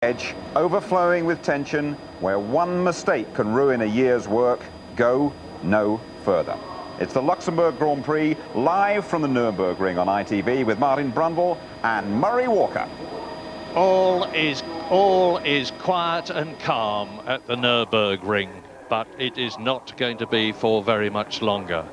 Edge, overflowing with tension, where one mistake can ruin a year's work. Go no further. It's the Luxembourg Grand Prix, live from the Nürburgring on ITV with Martin Brundle and Murray Walker. All is quiet and calm at the Nürburgring, but it is not going to be for very much longer.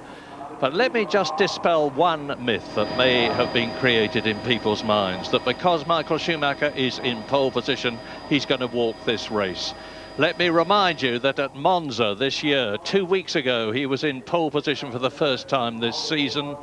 But let me just dispel one myth that may have been created in people's minds, that because Michael Schumacher is in pole position, he's going to walk this race. Let me remind you that at Monza this year, 2 weeks ago, he was in pole position for the first time this season,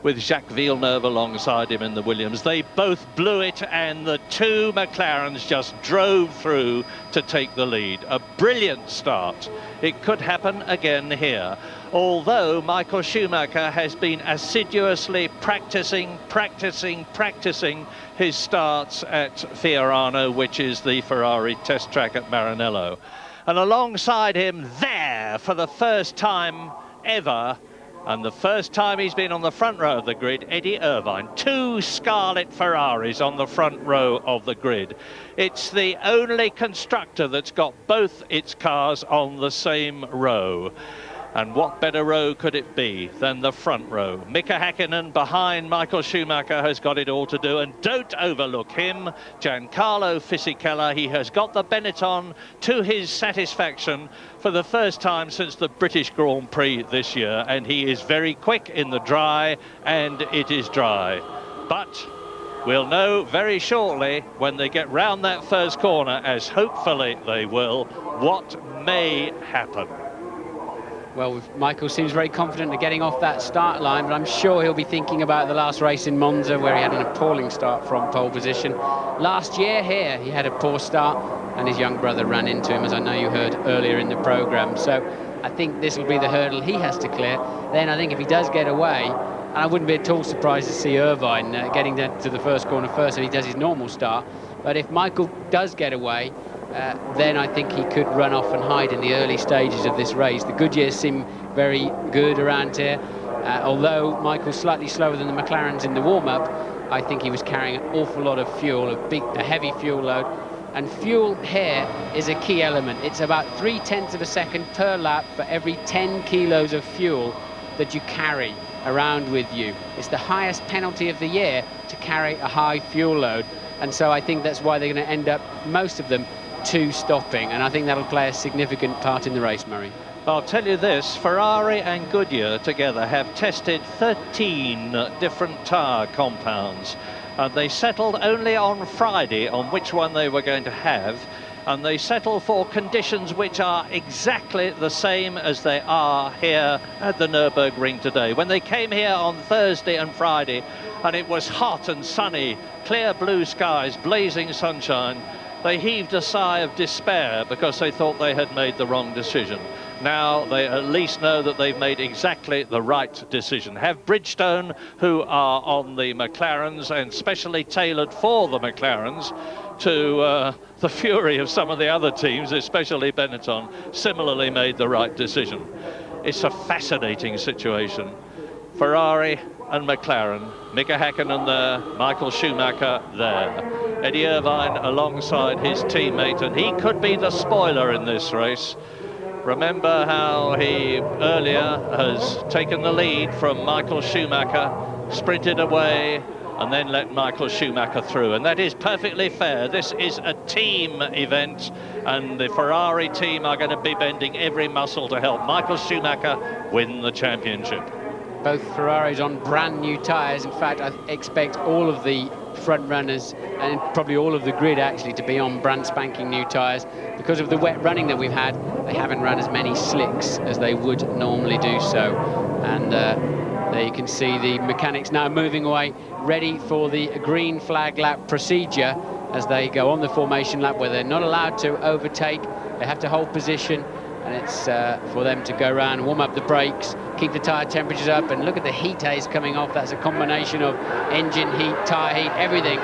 with Jacques Villeneuve alongside him in the Williams. They both blew it, and the two McLarens just drove through to take the lead. A brilliant start. It could happen again here. Although Michael Schumacher has been assiduously practicing his starts at Fiorano, which is the Ferrari test track at Maranello. And alongside him there, for the first time ever, and the first time he's been on the front row of the grid, Eddie Irvine. Two scarlet Ferraris on the front row of the grid. It's the only constructor that's got both its cars on the same row. And what better row could it be than the front row? Mika Häkkinen behind Michael Schumacher has got it all to do, and don't overlook him, Giancarlo Fisichella. He has got the Benetton to his satisfaction for the first time since the British Grand Prix this year, and he is very quick in the dry, and it is dry. But we'll know very shortly when they get round that first corner, as hopefully they will, what may happen. Well, Michael seems very confident of getting off that start line, but I'm sure he'll be thinking about the last race in Monza, where he had an appalling start from pole position. Last year here, he had a poor start, and his young brother ran into him, as I know you heard earlier in the programme. So I think this will be the hurdle he has to clear. Then I think if he does get away, and I wouldn't be at all surprised to see Irvine getting to the first corner first if he does his normal start. But if Michael does get away, then I think he could run off and hide in the early stages of this race. The Goodyears seem very good around here. Although Michael's slightly slower than the McLarens in the warm-up, I think he was carrying an awful lot of fuel, a heavy fuel load. And fuel here is a key element. It's about 0.3 of a second per lap for every 10 kilos of fuel that you carry around with you. It's the highest penalty of the year to carry a high fuel load. And so I think that's why they're going to end up, most of them, two stopping, and I think that'll play a significant part in the race, Murray. I'll tell you this, Ferrari and Goodyear together have tested 13 different tyre compounds, and they settled only on Friday on which one they were going to have, and they settled for conditions which are exactly the same as they are here at the Nürburgring today. When they came here on Thursday and Friday, and it was hot and sunny, clear blue skies, blazing sunshine, they heaved a sigh of despair because they thought they had made the wrong decision. Now they at least know that they've made exactly the right decision. Have Bridgestone, who are on the McLarens and specially tailored for the McLarens, to the fury of some of the other teams, especially Benetton, similarly made the right decision. It's a fascinating situation. Ferrari and McLaren, Mika Häkkinen there, Michael Schumacher there. Eddie Irvine alongside his teammate, and he could be the spoiler in this race. Remember how he earlier has taken the lead from Michael Schumacher, sprinted away, and then let Michael Schumacher through. And that is perfectly fair. This is a team event, and the Ferrari team are going to be bending every muscle to help Michael Schumacher win the championship. Both Ferraris on brand new tyres. In fact, I expect all of the front runners and probably all of the grid actually to be on brand spanking new tyres. Because of the wet running that we've had, they haven't run as many slicks as they would normally do so. And there you can see the mechanics now moving away, ready for the green flag lap procedure as they go on the formation lap, where they're not allowed to overtake. They have to hold position, and it's for them to go around, warm up the brakes, keep the tyre temperatures up, and look at the heat haze coming off. That's a combination of engine heat, tyre heat, everything,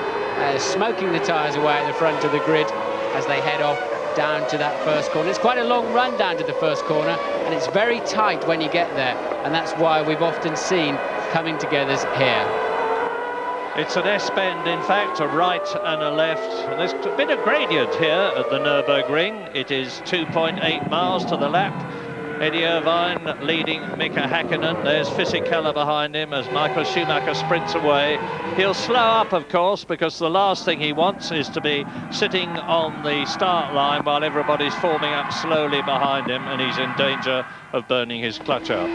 smoking the tyres away at the front of the grid as they head off down to that first corner. It's quite a long run down to the first corner, and it's very tight when you get there, and that's why we've often seen coming togethers here. It's an S-bend, in fact, a right and a left. And there's a bit of gradient here at the Nürburgring. It is 2.8 miles to the lap. Eddie Irvine leading Mika Häkkinen. There's Fisichella behind him as Michael Schumacher sprints away. He'll slow up, of course, because the last thing he wants is to be sitting on the start line while everybody's forming up slowly behind him, and he's in danger of burning his clutch out.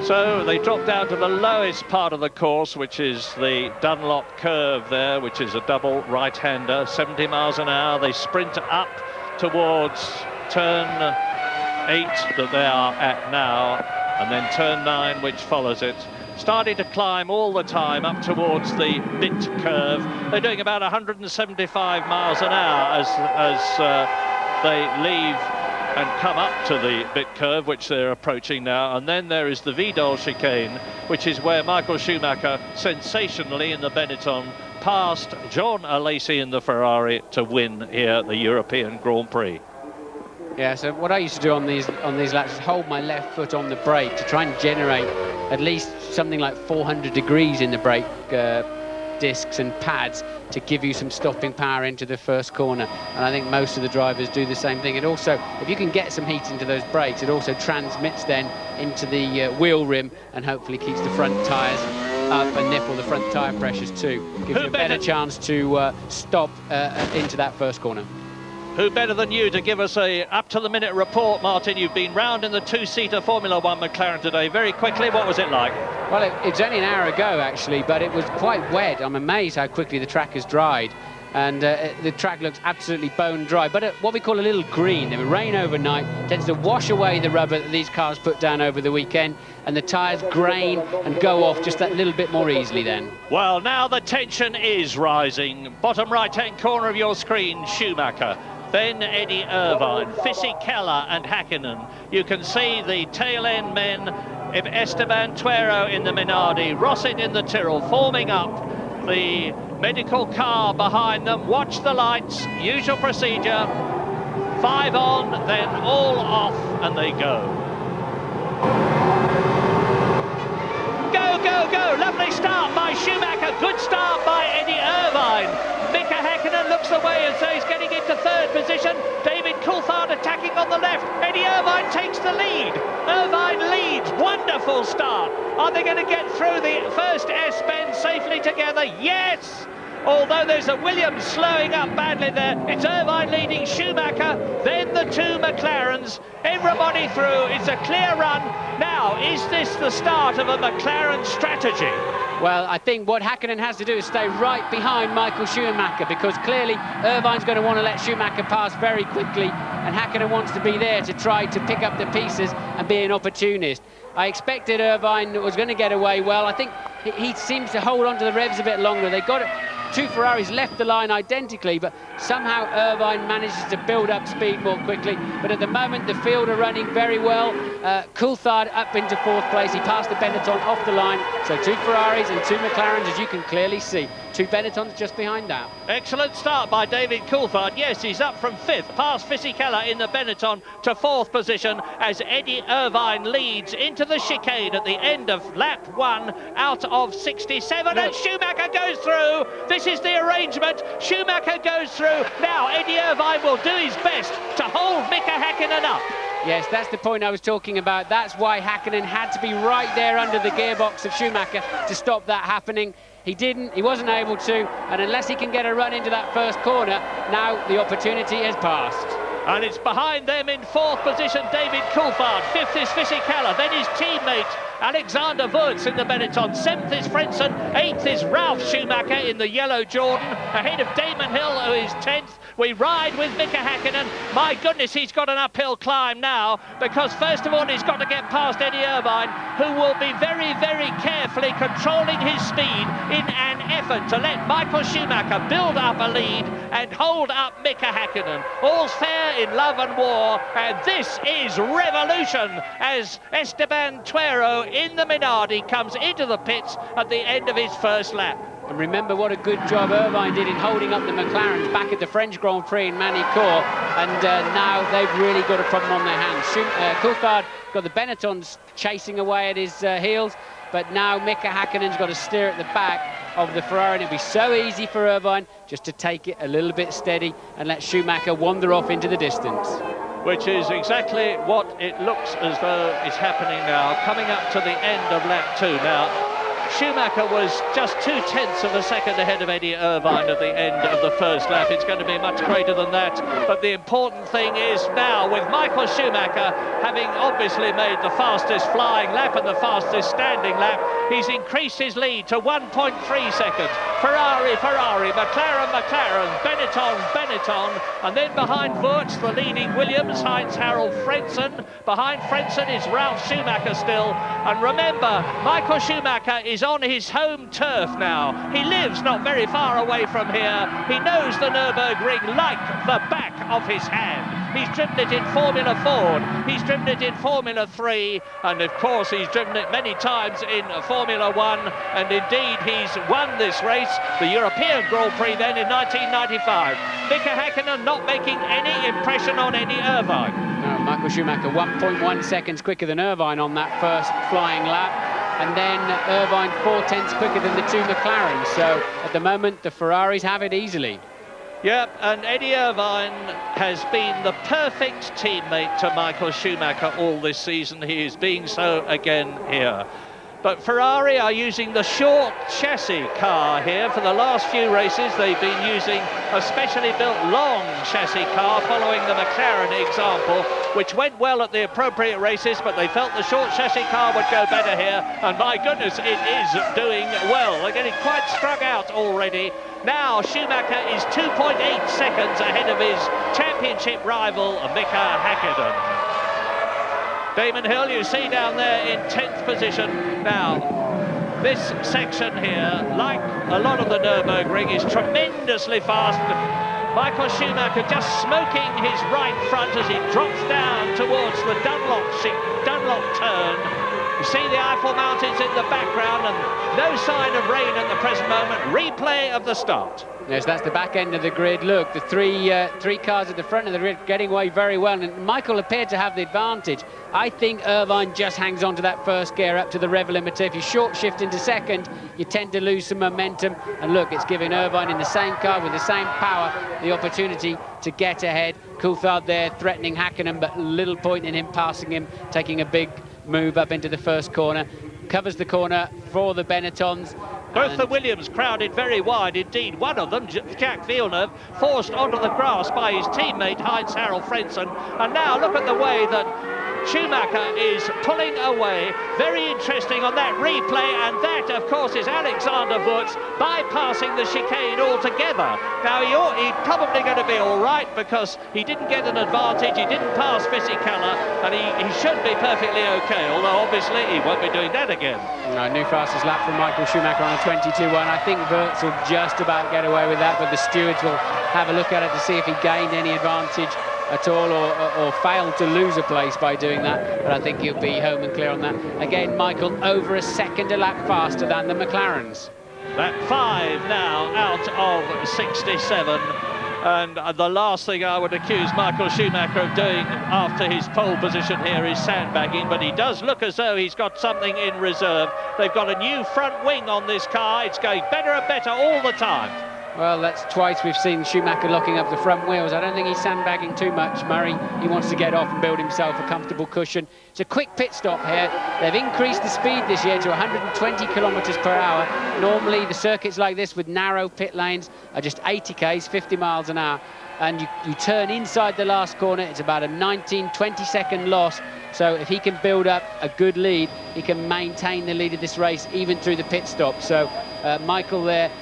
So they drop down to the lowest part of the course, which is the Dunlop curve there, which is a double right-hander, 70 miles an hour. They sprint up towards turn 8 that they are at now, and then turn 9, which follows it. Starting to climb all the time up towards the bit curve. They're doing about 175 miles an hour as they leave and come up to the bit curve, which they're approaching now. And then there is the Vidal chicane, which is where Michael Schumacher sensationally in the Benetton passed John Alesi in the Ferrari to win here the European Grand Prix. Yeah, so what I used to do on these laps is hold my left foot on the brake to try and generate at least something like 400 degrees in the brake discs and pads to give you some stopping power into the first corner. And I think most of the drivers do the same thing. And also, if you can get some heat into those brakes, it also transmits then into the wheel rim and hopefully keeps the front tyres up and nipple the front tyre pressures too. Gives you a better chance to stop into that first corner. Who better than you to give us a up-to-the-minute report, Martin? You've been round in the two-seater Formula One McLaren today. Very quickly, what was it like? Well, it's only an hour ago, actually, but it was quite wet. I'm amazed how quickly the track has dried. And the track looks absolutely bone dry, but what we call a little green. The rain overnight tends to wash away the rubber that these cars put down over the weekend, and the tyres grain and go off just that little bit more easily then. Well, now the tension is rising. Bottom right-hand corner of your screen, Schumacher. Then Eddie Irvine, Fisichella and Häkkinen. You can see the tail-end men of Esteban Tuero in the Minardi, Rosset in the Tyrrell, forming up. The medical car behind them. Watch the lights, usual procedure. 5 on, then all off, and they go. Go, go, go! Lovely start by Schumacher. Good start by Eddie Irvine. Mika Häkkinen looks away as though he's getting into third position. David Coulthard attacking on the left. Eddie Irvine takes the lead. Irvine leads. Wonderful start. Are they going to get through the first S-bend safely together? Yes! Although there's a Williams slowing up badly there. It's Irvine leading Schumacher, then the two McLarens. Everybody through. It's a clear run. Now, is this the start of a McLaren strategy? Well, I think what Häkkinen has to do is stay right behind Michael Schumacher, because clearly Irvine's going to want to let Schumacher pass very quickly, and Häkkinen wants to be there to try to pick up the pieces and be an opportunist. I expected Irvine was going to get away well. I think he seems to hold on to the revs a bit longer. They got it. Two Ferraris left the line identically, but somehow Irvine manages to build up speed more quickly. But at the moment, the field are running very well. Coulthard up into fourth place. He passed the Benetton off the line. So two Ferraris and two McLarens, as you can clearly see. Two Benettons just behind that. Excellent start by David Coulthard. Yes, he's up from 5th, past Fisichella in the Benetton to 4th position as Eddie Irvine leads into the chicane at the end of lap 1 out of 67. And Schumacher goes through. This is the arrangement. Schumacher goes through. Now Eddie Irvine will do his best to hold Mika Häkkinen up. Yes, that's the point I was talking about. That's why Häkkinen had to be right there under the gearbox of Schumacher to stop that happening. He didn't, he wasn't able to, and unless he can get a run into that first corner, now the opportunity has passed. And it's behind them in 4th position, David Coulthard. 5th is Fisichella, then his teammate Alexander Wurz in the Benetton. 7th is Frentzen, 8th is Ralf Schumacher in the yellow Jordan, ahead of Damon Hill, who is 10th. We ride with Mika Häkkinen. My goodness, he's got an uphill climb now, because first of all he's got to get past Eddie Irvine, who will be very, very carefully controlling his speed in an effort to let Michael Schumacher build up a lead and hold up Mika Häkkinen. All's fair in love and war, and this is revolution as Esteban Tuero in the Minardi comes into the pits at the end of his first lap. And remember what a good job Irvine did in holding up the McLarens back at the French Grand Prix in Manicourt, and now they've really got a problem on their hands. Coulthard got the Benettons chasing away at his heels, but now Mika Häkkinen's got to steer at the back. of the Ferrari, and it'll be so easy for Irvine just to take it a little bit steady and let Schumacher wander off into the distance. Which is exactly what it looks as though is happening now, coming up to the end of lap 2 now. Schumacher was just 0.2 of a second ahead of Eddie Irvine at the end of the first lap. It's going to be much greater than that, but the important thing is now, with Michael Schumacher having obviously made the fastest flying lap and the fastest standing lap, he's increased his lead to 1.3 seconds. Ferrari, McLaren, Benetton, and then behind Wurtz, the leading Williams, Heinz-Harald Frentzen. Behind Frentzen is Ralf Schumacher still, and remember, Michael Schumacher is on his home turf now. He lives not very far away from here. He knows the Nürburgring like the back of his hand. He's driven it in Formula Ford, he's driven it in Formula 3, and of course he's driven it many times in Formula 1, and indeed he's won this race, the European Grand Prix then in 1995. Mika Häkkinen not making any impression on Eddie Irvine. No, Michael Schumacher 1.1 seconds quicker than Irvine on that first flying lap, and then Irvine 0.4 quicker than the two McLarens. So at the moment the Ferraris have it easily. Yep, and Eddie Irvine has been the perfect teammate to Michael Schumacher all this season. He is being so again here. But Ferrari are using the short chassis car here for the last few races. They've been using a specially built long chassis car following the McLaren example, which went well at the appropriate races, but they felt the short chassis car would go better here, and my goodness, it is doing well. They're getting quite struck out already. Now Schumacher is 2.8 seconds ahead of his championship rival Mika Häkkinen. Damon Hill, you see down there in 10th position. Now, this section here, like a lot of the Nürburgring, is tremendously fast. Michael Schumacher just smoking his right front as he drops down towards the Dunlop turn. You see the Eiffel Mountains in the background and no sign of rain at the present moment. Replay of the start. Yes, that's the back end of the grid. Look, the three cars at the front of the grid getting away very well, and Michael appeared to have the advantage. I think Irvine just hangs on to that first gear up to the rev limiter. If you short shift into second, you tend to lose some momentum, and look, it's giving Irvine in the same car with the same power the opportunity to get ahead. Coulthard there threatening Häkkinen, but little point in him passing him, taking a big move up into the first corner. Covers the corner for the Benettons. Both the Williams crowded very wide indeed. One of them, Jacques Villeneuve, forced onto the grass by his teammate Heinz-Harald Frentzen. And now look at the way that Schumacher is pulling away. Very interesting on that replay, and that, of course, is Alexander Wurtz bypassing the chicane altogether. Now, he's probably going to be all right because he didn't get an advantage, he didn't pass Fisichella, and he should be perfectly okay, although obviously he won't be doing that again. No, new fastest lap from Michael Schumacher on a 22.1. I think Wurtz will just about get away with that, but the stewards will have a look at it to see if he gained any advantage at all or failed to lose a place by doing that, but I think he'll be home and clear on that. Again, Michael over a second a lap faster than the McLarens. Lap 5 now out of 67, and the last thing I would accuse Michael Schumacher of doing after his pole position here is sandbagging, but he does look as though he's got something in reserve. They've got a new front wing on this car. It's going better and better all the time. Well, that's twice we've seen Schumacher locking up the front wheels. I don't think he's sandbagging too much, Murray. He wants to get off and build himself a comfortable cushion. It's a quick pit stop here. They've increased the speed this year to 120 kilometres per hour. Normally, the circuits like this with narrow pit lanes are just 80 k's, 50 miles an hour. And you turn inside the last corner, it's about a 19-20 second loss. So if he can build up a good lead, he can maintain the lead of this race even through the pit stop. So Michael there,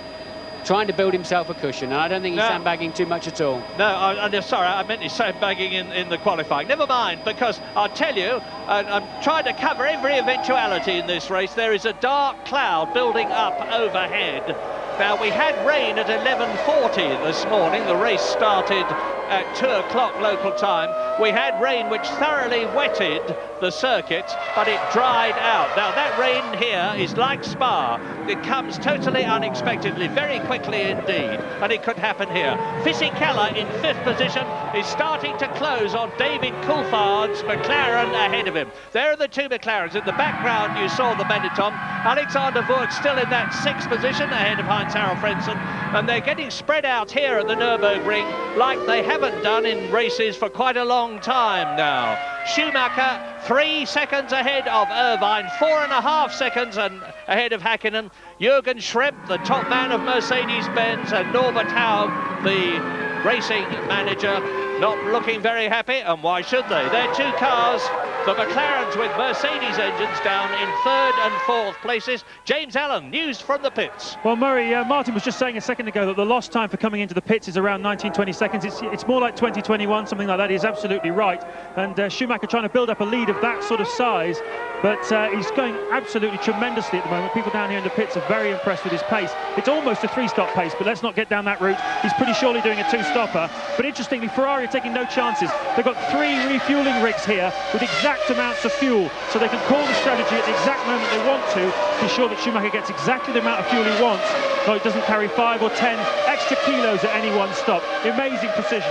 trying to build himself a cushion, and I don't think he's sandbagging too much at all. No, I'm sorry, I meant he's sandbagging in the qualifying. Never mind, because I'll tell you, I'm trying to cover every eventuality in this race. There is a dark cloud building up overhead. Now, we had rain at 11:40 this morning. The race started at 2 o'clock local time. we had rain which thoroughly wetted the circuit, but it dried out. Now that rain here is like Spa. It comes totally unexpectedly, very quickly indeed, and it could happen here. Fisichella in 5th position is starting to close on David Coulthard's McLaren ahead of him. There are the 2 McLarens. In the background you saw the Benetton. Alexander Wurz still in that 6th position ahead of Heinz-Harald Frentzen, and they're getting spread out here at the Nürburgring like they haven't done in races for quite a long time now. Schumacher 3 seconds ahead of Irvine, 4.5 seconds ahead of Häkkinen. Jürgen Schrempp, the top man of Mercedes-Benz, and Norbert Haug, the racing manager, not looking very happy, and why should they? They're 2 cars, the McLarens with Mercedes engines, down in 3rd and 4th places. James Allen, news from the pits. Well, Murray, Martin was just saying a second ago that the lost time for coming into the pits is around 19-20 seconds. It's more like 20-21, something like that. He's absolutely right. And Schumacher trying to build up a lead of that sort of size, but he's going absolutely tremendously at the moment. People down here in the pits are very impressed with his pace. It's almost a 3-stop pace, but let's not get down that route. He's pretty surely doing a 2-stopper. But interestingly, Ferrari are taking no chances. They've got 3 refueling rigs here with exact amounts of fuel, so they can call the strategy at the exact moment they want to be sure that Schumacher gets exactly the amount of fuel he wants, so it doesn't carry 5 or 10 extra kilos at any one stop. Amazing precision.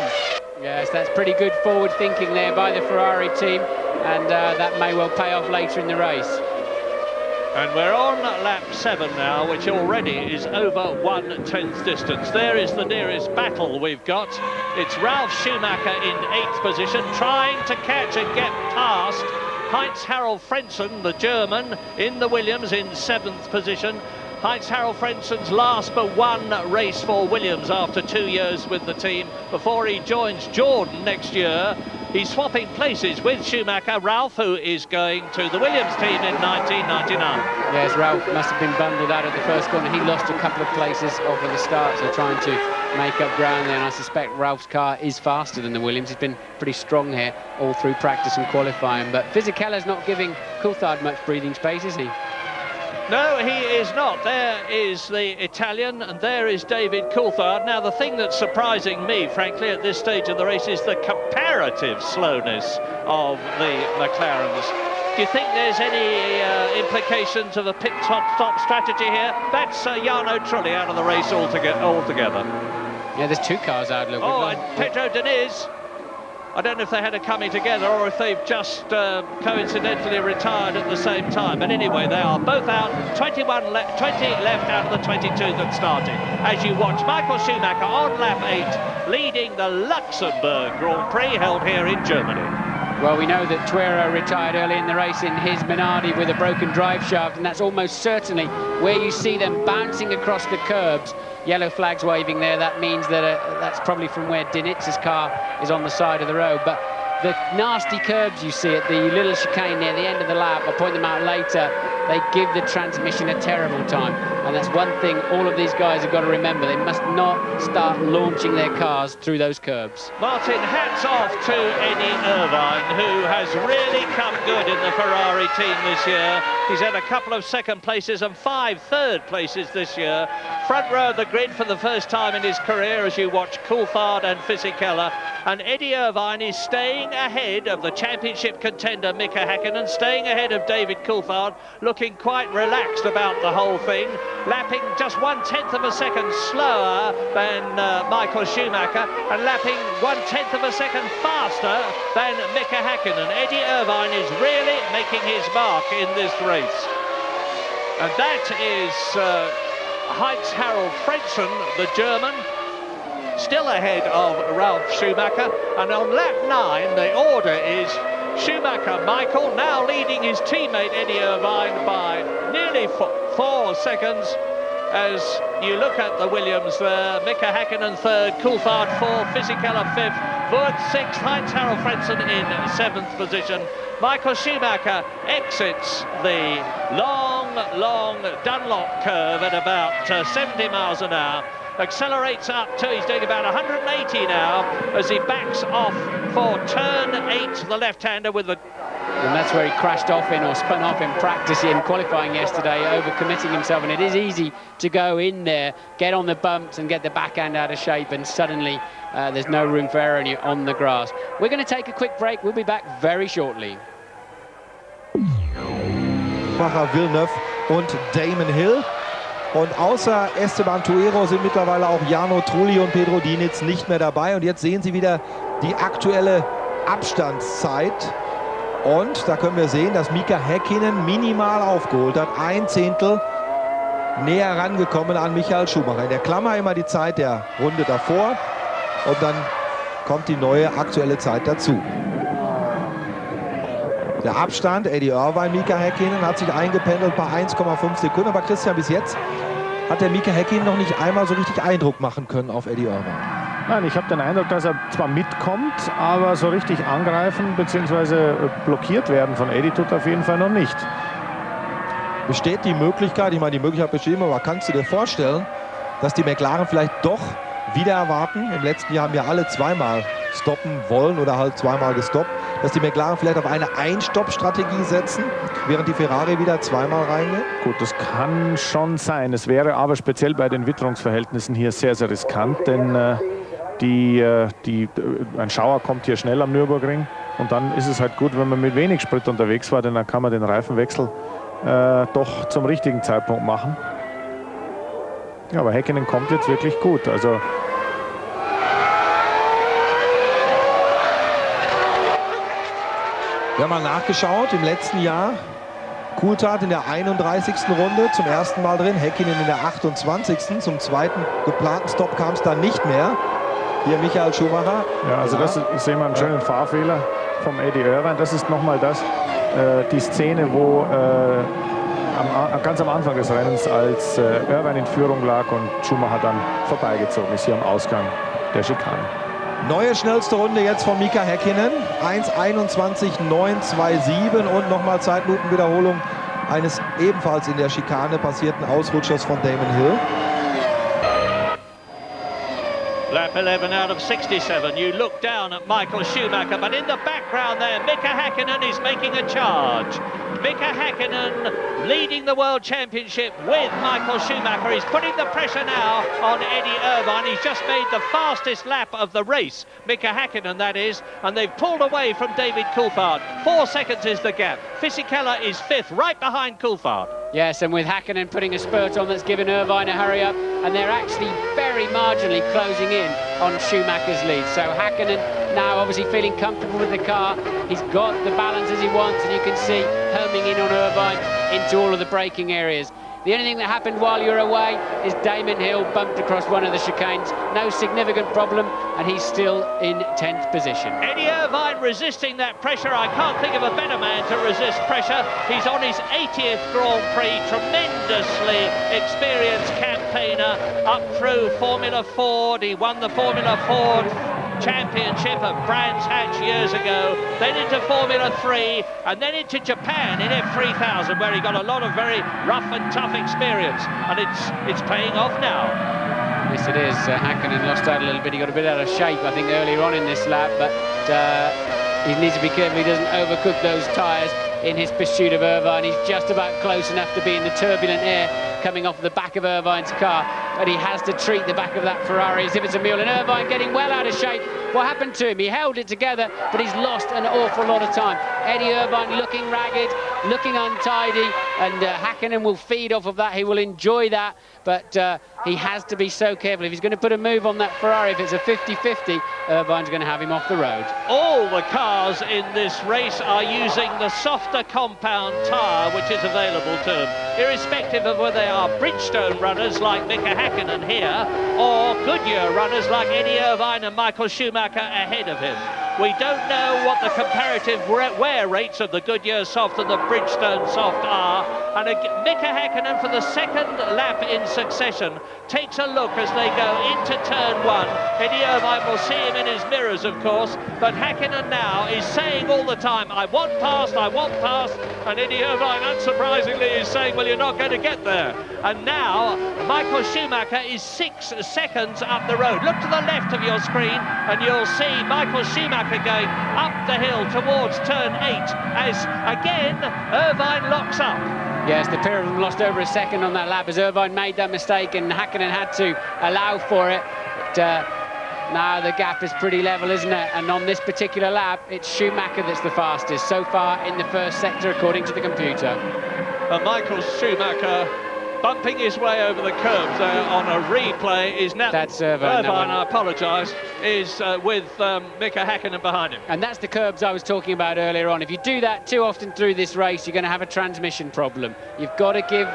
Yes, that's pretty good forward thinking there by the Ferrari team, and that may well pay off later in the race. And we're on lap 7 now, which already is over 1/10 distance. There is the nearest battle we've got. It's Ralf Schumacher in 8th position, trying to catch and get past Heinz-Harald Frentzen, the German, in the Williams in 7th position. Heinz-Harald Frenzen's last but 1 race for Williams after 2 years with the team before he joins Jordan next year. He's swapping places with Schumacher. Ralf, who is going to the Williams team in 1999. Yes, Ralf must have been bundled out of the first corner. He lost a couple of places off of the start, so trying to make up ground there, and I suspect Ralf's car is faster than the Williams. He's been pretty strong here all through practice and qualifying, but Fisichella's not giving Coulthard much breathing space, is he? No, he is not. There is the Italian, and there is David Coulthard. Now, the thing that's surprising me, frankly, at this stage of the race is the comparative slowness of the McLarens. Do you think there's any implications of a pit stop strategy here? That's Jarno Trulli out of the race altogether. Yeah, there's 2 cars out. Look, oh, and Pedro Diniz. I don't know if they had a coming together or if they've just coincidentally retired at the same time. But anyway, they are both out. 20 left out of the 22 that started. As you watch Michael Schumacher on lap 8, leading the Luxemburg Grand Prix held here in Germany. Well, we know that Tuero retired early in the race in his Minardi with a broken drive shaft, and that's almost certainly where you see them bouncing across the curbs. Yellow flags waving there, that means that that's probably from where Dinitz's car is on the side of the road. But the nasty curbs you see at the little chicane near the end of the lap, I'll point them out later, they give the transmission a terrible time. And that's one thing all of these guys have got to remember. They must not start launching their cars through those curbs. Martin, hats off to Eddie Irvine, who has really come good in the Ferrari team this year. He's had a couple of 2nd places and 5 3rd places this year. Front row of the grid for the first time in his career as you watch Coulthard and Fisichella. And Eddie Irvine is staying ahead of the championship contender Mika Häkkinen, staying ahead of David Coulthard, looking quite relaxed about the whole thing, lapping just 1/10 of a second slower than Michael Schumacher, and lapping 1/10 of a second faster than Mika Häkkinen. Eddie Irvine is really making his mark in this race. And that is Heinz-Harald Frentzen, the German, still ahead of Ralf Schumacher. And on lap 9, the order is Schumacher Michael, now leading his teammate Eddie Irvine by nearly 4 seconds. As you look at the Williams there, Mika Häkkinen 3rd, Coulthard 4th, Fisichella 5th, Wurz 6th, Heinz-Harald Frentzen in 7th position. Michael Schumacher exits the long Dunlop curve at about 70 miles an hour, accelerates up to, he's doing about 180 now, as he backs off for turn 8, the left-hander with the And that's where he crashed off in or spun off in practice in qualifying yesterday, overcommitting himself. And it is easy to go in there, get on the bumps and get the backhand out of shape, and suddenly there's no room for error on the grass. We're going to take a quick break. We'll be back very shortly. Villeneuve und Damon Hill. Und außer Esteban Tuero sind mittlerweile auch Jarno Trulli und Pedro Diniz nicht mehr dabei. Und jetzt sehen Sie wieder die aktuelle Abstandszeit. Und da können wir sehen, dass Mika Häkkinen minimal aufgeholt hat. 1 Zehntel näher rangekommen an Michael Schumacher. In der Klammer immer die Zeit der Runde davor. Und dann kommt die neue aktuelle Zeit dazu. Der Abstand, Eddie Irvine, Mika Häkkinen, hat sich eingependelt bei 1,5 Sekunden. Aber Christian, bis jetzt hat der Mika Häkkinen noch nicht einmal so richtig Eindruck machen können auf Eddie Irvine. Nein, ich habe den Eindruck, dass er zwar mitkommt, aber so richtig angreifen bzw. blockiert werden von Eddie tut er auf jeden Fall noch nicht. Besteht die Möglichkeit, ich meine, die Möglichkeit besteht immer, aber kannst du dir vorstellen, dass die McLaren vielleicht doch wieder erwarten? Im letzten Jahr haben ja alle zweimal stoppen wollen oder halt zweimal gestoppt, dass die McLaren vielleicht auf eine Einstopp-Strategie setzen, während die Ferrari wieder zweimal reingeht? Gut, das kann schon sein. Es wäre aber speziell bei den Witterungsverhältnissen hier sehr, sehr riskant, denn ein Schauer kommt hier schnell am Nürburgring und dann ist es halt gut, wenn man mit wenig Sprit unterwegs war, denn dann kann man den Reifenwechsel doch zum richtigen Zeitpunkt machen. Ja, aber Häkkinen kommt jetzt wirklich gut. Also wir haben mal nachgeschaut, im letzten Jahr Coulthard in der 31. Runde zum ersten Mal drin, Häkkinen in der 28. Zum zweiten geplanten Stopp kam es dann nicht mehr. Hier Michael Schumacher. Ja, also das sehen wir einen schönen Fahrfehler vom Eddie Irvine. Das ist nochmal die Szene, wo ganz am Anfang des Rennens, als Irvine in Führung lag und Schumacher dann vorbeigezogen ist, hier am Ausgang der Schikane. Neue schnellste Runde jetzt von Mika Häkkinen. 1:21,927 und nochmal Zeitlupenwiederholung eines ebenfalls in der Schikane passierten Ausrutschers von Damon Hill. Lap 11 out of 67. You look down at Michael Schumacher, but in the background there, Mika Häkkinen is making a charge. Mika Häkkinen leading the World Championship with Michael Schumacher. He's putting the pressure now on Eddie Irvine. He's just made the fastest lap of the race, Mika Häkkinen that is, and they've pulled away from David Coulthard. 4 seconds is the gap. Fisichella is 5th, right behind Coulthard. Yes, and with Häkkinen putting a spurt on that's given Irvine a hurry up, and they're actually very marginally closing in on Schumacher's lead. So Häkkinen now obviously feeling comfortable with the car. He's got the balance as he wants, and you can see homing in on Irvine into all of the braking areas. The only thing that happened while you're away is Damon Hill bumped across one of the chicanes. No significant problem, and he's still in 10th position. Eddie Irvine resisting that pressure. I can't think of a better man to resist pressure. He's on his 80th Grand Prix. Tremendously experienced campaigner up through Formula Ford. He won the Formula Ford Championship at Brands Hatch years ago, then into Formula 3 and then into Japan in F3000, where he got a lot of very rough and tough experience, and it's paying off now. Yes, it is. Häkkinen lost out a little bit. He got a bit out of shape, I think, earlier on in this lap, but he needs to be careful he doesn't overcook those tyres in his pursuit of Irvine. He's just about close enough to be in the turbulent air coming off the back of Irvine's car, but he has to treat the back of that Ferrari as if it's a mule. And Irvine getting well out of shape. What happened to him? He held it together, but he's lost an awful lot of time. Eddie Irvine looking ragged, looking untidy, and Häkkinen will feed off of that. He will enjoy that, but he has to be so careful. If he's going to put a move on that Ferrari, if it's a 50-50, Irvine's going to have him off the road. All the cars in this race are using the softer compound tyre which is available to them, irrespective of whether they are Bridgestone runners like Mika Häkkinen here or Goodyear runners like Eddie Irvine and Michael Schumacher ahead of him. We don't know what the comparative wear rates of the Goodyear soft and the Bridgestone soft are, And Mika Häkkinen, for the second lap in succession, takes a look as they go into turn 1. Eddie Irvine will see him in his mirrors, of course, but Häkkinen now is saying all the time, I want past, and Eddie Irvine, unsurprisingly, is saying, well, you're not going to get there. And now Michael Schumacher is 6 seconds up the road. Look to the left of your screen and you'll see Michael Schumacher going up the hill towards turn 8 as, again, Irvine locks up. Yes, the pair of them lost over a second on that lap as Irvine made that mistake and Häkkinen had to allow for it. But, now the gap is pretty level, isn't it? And on this particular lap, it's Schumacher that's the fastest so far in the first sector, according to the computer. And Michael Schumacher bumping his way over the curbs on a replay is now... That's Irvine, I apologise, is with Mika Häkkinen behind him. And that's the curbs I was talking about earlier on. If you do that too often through this race, you're going to have a transmission problem. You've got to give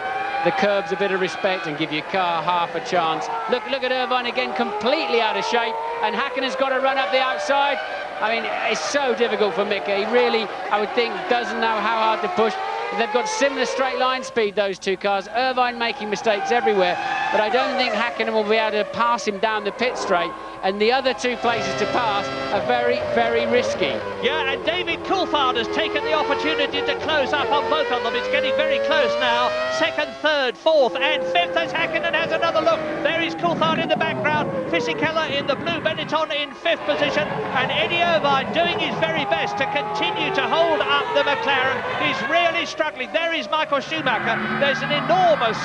the curbs a bit of respect and give your car half a chance. Look at Irvine again, completely out of shape, and Häkkinen's got to run up the outside. I mean, it's so difficult for Mika. He really, I would think, doesn't know how hard to push. They've got similar straight line speed, those two cars. Irvine making mistakes everywhere, but I don't think Häkkinen will be able to pass him down the pit straight. And the other two places to pass are very, very risky. Yeah, and David Coulthard has taken the opportunity to close up on both of them. It's getting very close now. Second, third, fourth, and fifth as Häkkinen has another look. There is Coulthard in the background. Fisichella in the blue Benetton in 5th position. And Eddie Irvine doing his very best to continue to hold up the McLaren. He's really struggling. There is Michael Schumacher. There's an enormous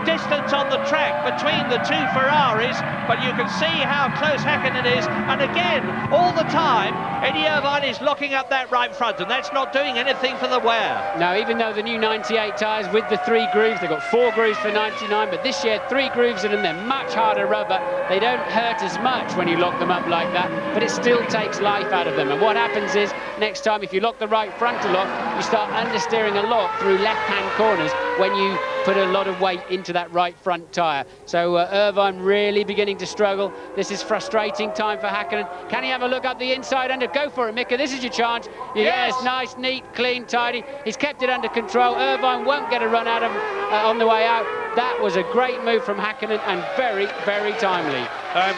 distance on the track between the two Ferraris, but you can see how close Häkkinen is. And again, all the time, Eddie Irvine is locking up that right front, and that's not doing anything for the wear. Now, even though the new 98 tyres with the 3 grooves, they've got 4 grooves for 99, but this year 3 grooves in them, they're much harder rubber. They don't hurt as much when you lock them up like that, but it still takes life out of them. And what happens is, next time, if you lock the right front a lot, you start understeering a lot through left-hand corners when you put a lot of weight into that right front tyre. So Irvine really beginning to struggle. This is frustrating time for Häkkinen. Can he have a look up the inside under? Go for it, Mika. This is your chance. Yes, nice, neat, clean, tidy. He's kept it under control. Irvine won't get a run out of on the way out. That was a great move from Häkkinen and very, very timely.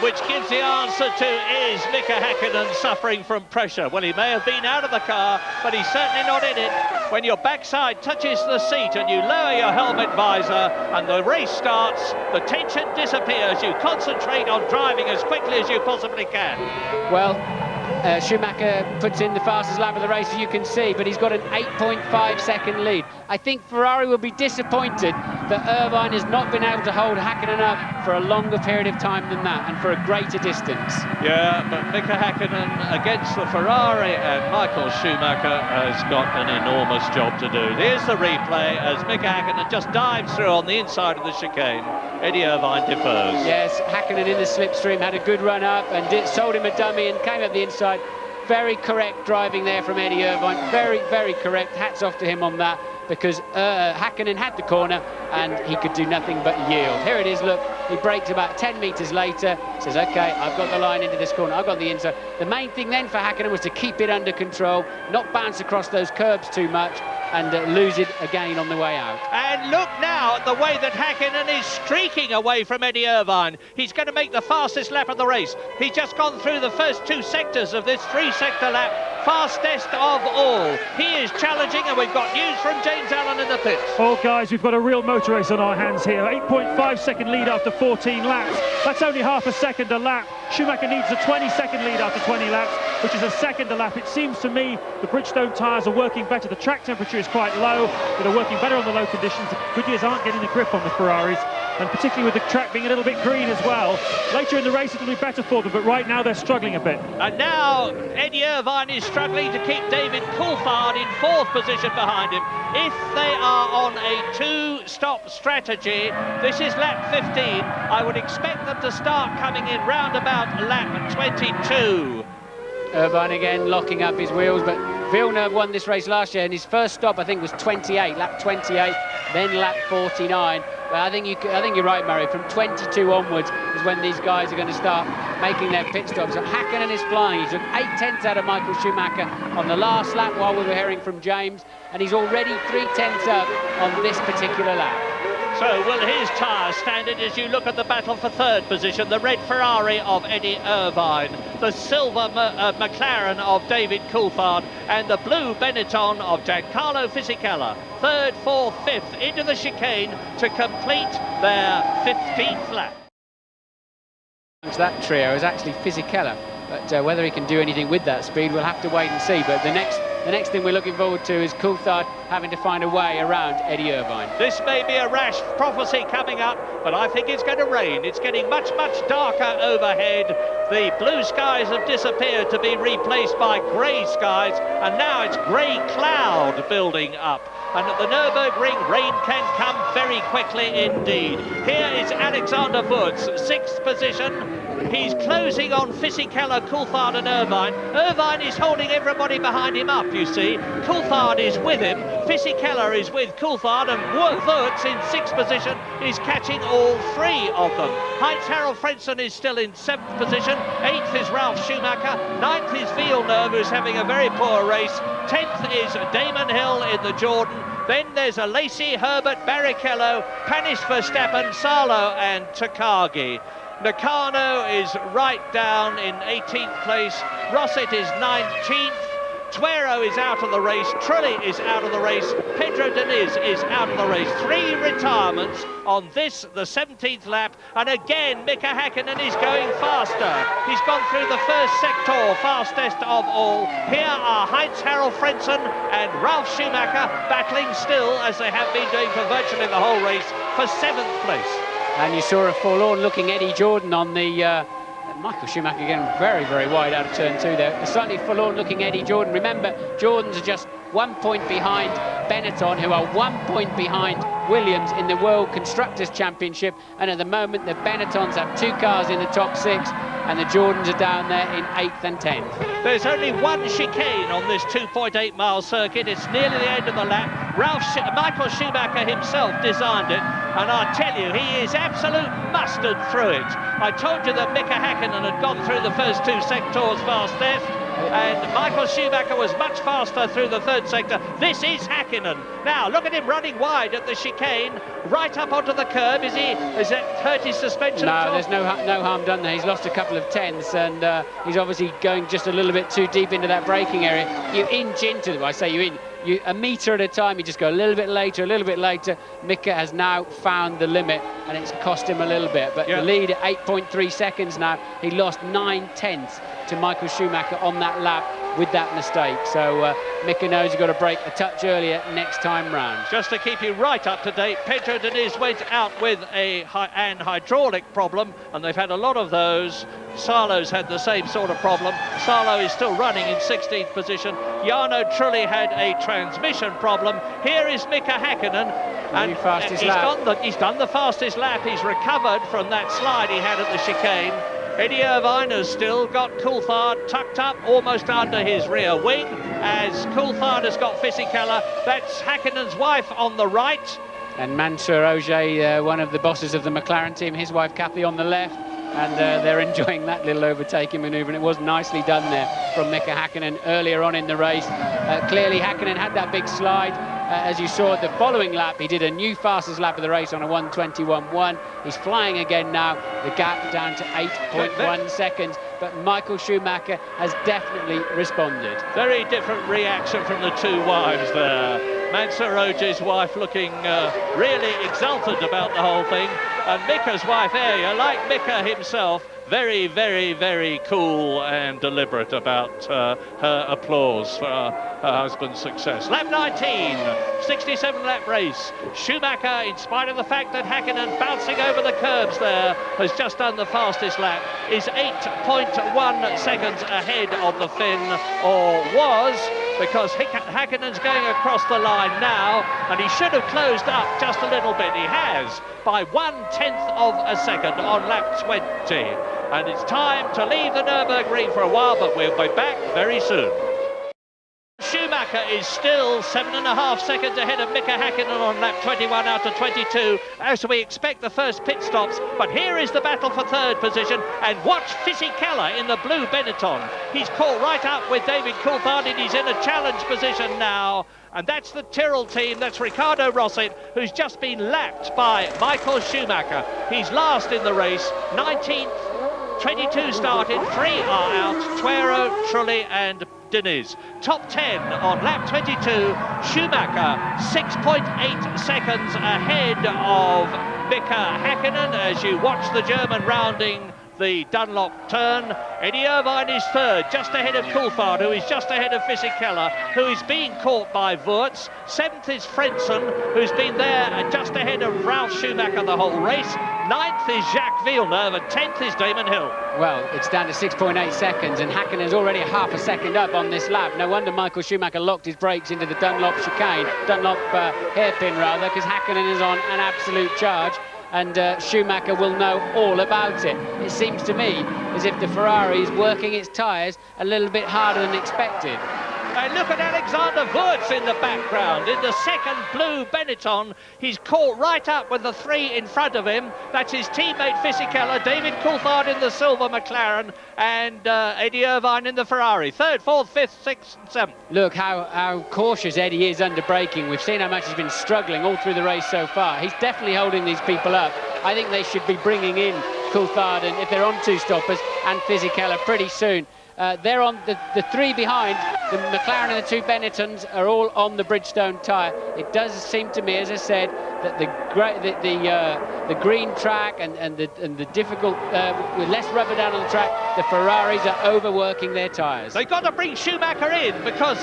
Which gives the answer to, is Mika Häkkinen suffering from pressure? Well, he may have been out of the car, but he's certainly not in it. When your backside touches the seat and you lower your helmet visor and the race starts, the tension disappears. You concentrate on driving as quickly as you possibly can. Well, Schumacher puts in the fastest lap of the race, as you can see, but he's got an 8.5 second lead. I think Ferrari will be disappointed that Irvine has not been able to hold Häkkinen up for a longer period of time than that and for a greater distance. Yeah, but Mika Häkkinen against the Ferrari and Michael Schumacher has got an enormous job to do. Here's the replay as Mika Häkkinen just dives through on the inside of the chicane. Eddie Irvine defers. Yes, Häkkinen in the slipstream had a good run up and sold him a dummy and came up the inside. Very correct driving there from Eddie Irvine. Very, very correct. Hats off to him on that, because Häkkinen had the corner and he could do nothing but yield. Here it is, look, he brakes about 10 metres later, says, okay, I've got the line into this corner, I've got the inside. The main thing then for Häkkinen was to keep it under control, not bounce across those curbs too much, and lose it again on the way out. And look now at the way that Häkkinen is streaking away from Eddie Irvine. He's going to make the fastest lap of the race. He's just gone through the first 2 sectors of this 3-sector lap, fastest of all. He is challenging, and we've got news from James Allen in the pits. Oh, guys, we've got a real motor race on our hands here. 8.5 second lead after 14 laps. That's only half a second a lap. Schumacher needs a 20-second lead after 20 laps, which is a second a lap. It seems to me the Bridgestone tyres are working better. The track temperature is quite low, but are working better on the low conditions. The Goodyears aren't getting the grip on the Ferraris, and particularly with the track being a little bit green as well. Later in the race it'll be better for them, but right now they're struggling a bit. And now Eddie Irvine is struggling to keep David Coulthard in 4th position behind him. If they are on a 2-stop strategy, this is lap 15, I would expect them to start coming in round about lap 22. Irvine again locking up his wheels, but Villeneuve won this race last year, and his first stop I think was 28, lap 28, then lap 49. But I think you're right, Murray. From 22 onwards is when these guys are going to start making their pit stops. So Hakkinen is flying. He took 8/10 out of Michael Schumacher on the last lap while we were hearing from James, and he's already 3/10 up on this particular lap. So will his tyres stand it as you look at the battle for third position? The red Ferrari of Eddie Irvine, the silver McLaren of David Coulthard, and the blue Benetton of Giancarlo Fisichella. Third, fourth, fifth into the chicane to complete their 15th lap. That trio is actually Fisichella, but whether he can do anything with that speed, we'll have to wait and see. But the next thing we're looking forward to is Coulthard having to find a way around Eddie Irvine. This may be a rash prophecy coming up, but I think it's going to rain. It's getting much, much darker overhead. The blue skies have disappeared to be replaced by grey skies, and now it's grey cloud building up. And at the Nürburgring, rain can come very quickly indeed. Here is Alexander Wurz, 6th position. He's closing on Fisichella, Coulthard and Irvine. Irvine is holding everybody behind him up, you see. Coulthard is with him. Fisichella is with Coulthard, and Wurz in 6th position is catching all three of them. Heinz-Harald Frentzen is still in 7th position. 8th is Ralf Schumacher. 9th is Villeneuve, who's having a very poor race. 10th is Damon Hill in the Jordan. Then there's a Lacey, Herbert, Barrichello, Panis Verstappen, Salo and Takagi. Nakano is right down in 18th place. Rosset is 19th. Tuero is out of the race. Trulli is out of the race. Pedro Diniz is out of the race. 3 retirements on this, the 17th lap. And again, Mika Hakkinen is going faster. He's gone through the first sector, fastest of all. Here are Heinz-Harald Frentzen and Ralf Schumacher battling still, as they have been doing for virtually the whole race, for 7th place. And you saw a forlorn-looking Eddie Jordan on the... Michael Schumacher getting very, very wide out of turn 2 there. A slightly forlorn-looking Eddie Jordan. Remember, Jordan's are just 1 point behind Benetton, who are 1 point behind Williams in the World Constructors' Championship. And at the moment, the Benettons have 2 cars in the top 6, and the Jordans are down there in 8th and 10th. There's only one chicane on this 2.8-mile circuit. It's nearly the end of the lap. Michael Schumacher himself designed it, and I tell you, he is absolute mustard through it. I told you that Mika Hakkinen had gone through the first 2 sectors fastest, and Michael Schumacher was much faster through the 3rd sector. This is Hakkinen. Now, look at him running wide at the chicane, right up onto the curb. Is it hurt his suspension? No, there's no harm done there. He's lost a couple of tenths, and he's obviously going just a little bit too deep into that braking area. You inch into them. I say you a metre at a time. You just go a little bit later, a little bit later. Mika has now found the limit, and it's cost him a little bit. But the lead at 8.3 seconds now. He lost 9/10 to Michael Schumacher on that lap with that mistake. So Mika knows he's got to brake a touch earlier next time round. Just to keep you right up to date, Pedro Diniz went out with an hydraulic problem, and they've had a lot of those. Salo's had the same sort of problem. Salo is still running in 16th position. Jarno Trulli had a transmission problem. Here is Mika Hakkinen, and he's done the fastest lap. He's recovered from that slide he had at the chicane. Eddie Irvine has still got Coulthard tucked up almost under his rear wing, as Coulthard has got Fisichella. That's Hakkinen's wife on the right. And Mansour Ogier, one of the bosses of the McLaren team, his wife Kathy on the left. And they're enjoying that little overtaking manoeuvre, and it was nicely done there from Mika Hakkinen earlier on in the race. Clearly Hakkinen had that big slide. As you saw at the following lap, he did a new fastest lap of the race on a 1:21.1. He's flying again now, the gap down to 8.1 seconds. But Michael Schumacher has definitely responded. Very different reaction from the 2 wives there. Mansour Ogier's wife looking really exultant about the whole thing. And Mika's wife, Arya, like Mika himself, very, very, very cool and deliberate about her applause for her husband's success. Lap 19, 67-lap race. Schumacher, in spite of the fact that Hakkinen bouncing over the curbs there, has just done the fastest lap, is 8.1 seconds ahead of the Finn, or was, because Hakkinen's going across the line now, and he should have closed up just a little bit. He has, by 1/10 of a second on lap 20. And it's time to leave the Nürburgring for a while, but we'll be back very soon. Schumacher Schumacher is still 7.5 seconds ahead of Mika Häkkinen on lap 21 out of 22, as we expect the first pit stops. But here is the battle for third position, and watch Fisichella in the blue Benetton. He's caught right up with David Coulthard, and he's in a challenge position now. And that's the Tyrrell team, that's Ricardo Rosset, who's just been lapped by Michael Schumacher. He's last in the race, 19th, 22 started, 3 are out, Tuero, Trulli and Diniz. Top 10 on lap 22, Schumacher 6.8 seconds ahead of Mika Häkkinen as you watch the German rounding the Dunlop turn. Eddie Irvine is third, just ahead of Coulthard, who is just ahead of Fisichella, who is being caught by Wurz. 7th is Frentzen, who's been there just ahead of Ralf Schumacher the whole race. 9th is Jacques Villeneuve, and 10th is Damon Hill. Well, it's down to 6.8 seconds, and Häkkinen's already half a second up on this lap. No wonder Michael Schumacher locked his brakes into the Dunlop chicane, Dunlop hairpin rather, because Häkkinen is on an absolute charge. And Schumacher will know all about it. It seems to me as if the Ferrari is working its tyres a little bit harder than expected. And look at Alexander Wurz in the background, in the second blue Benetton. He's caught right up with the 3 in front of him. That's his teammate Fisichella, David Coulthard in the silver McLaren, and Eddie Irvine in the Ferrari. 3rd, 4th, 5th, 6th and 7th. Look how cautious Eddie is under braking. We've seen how much he's been struggling all through the race so far. He's definitely holding these people up. I think they should be bringing in Coulthard, and if they're on 2 stoppers, and Fisichella pretty soon. They're on the 3 behind. The McLaren and the 2 Benettons are all on the Bridgestone tyre. It does seem to me, as I said, that the green track and the difficult with less rubber down on the track, the Ferraris are overworking their tyres. They've got to bring Schumacher in because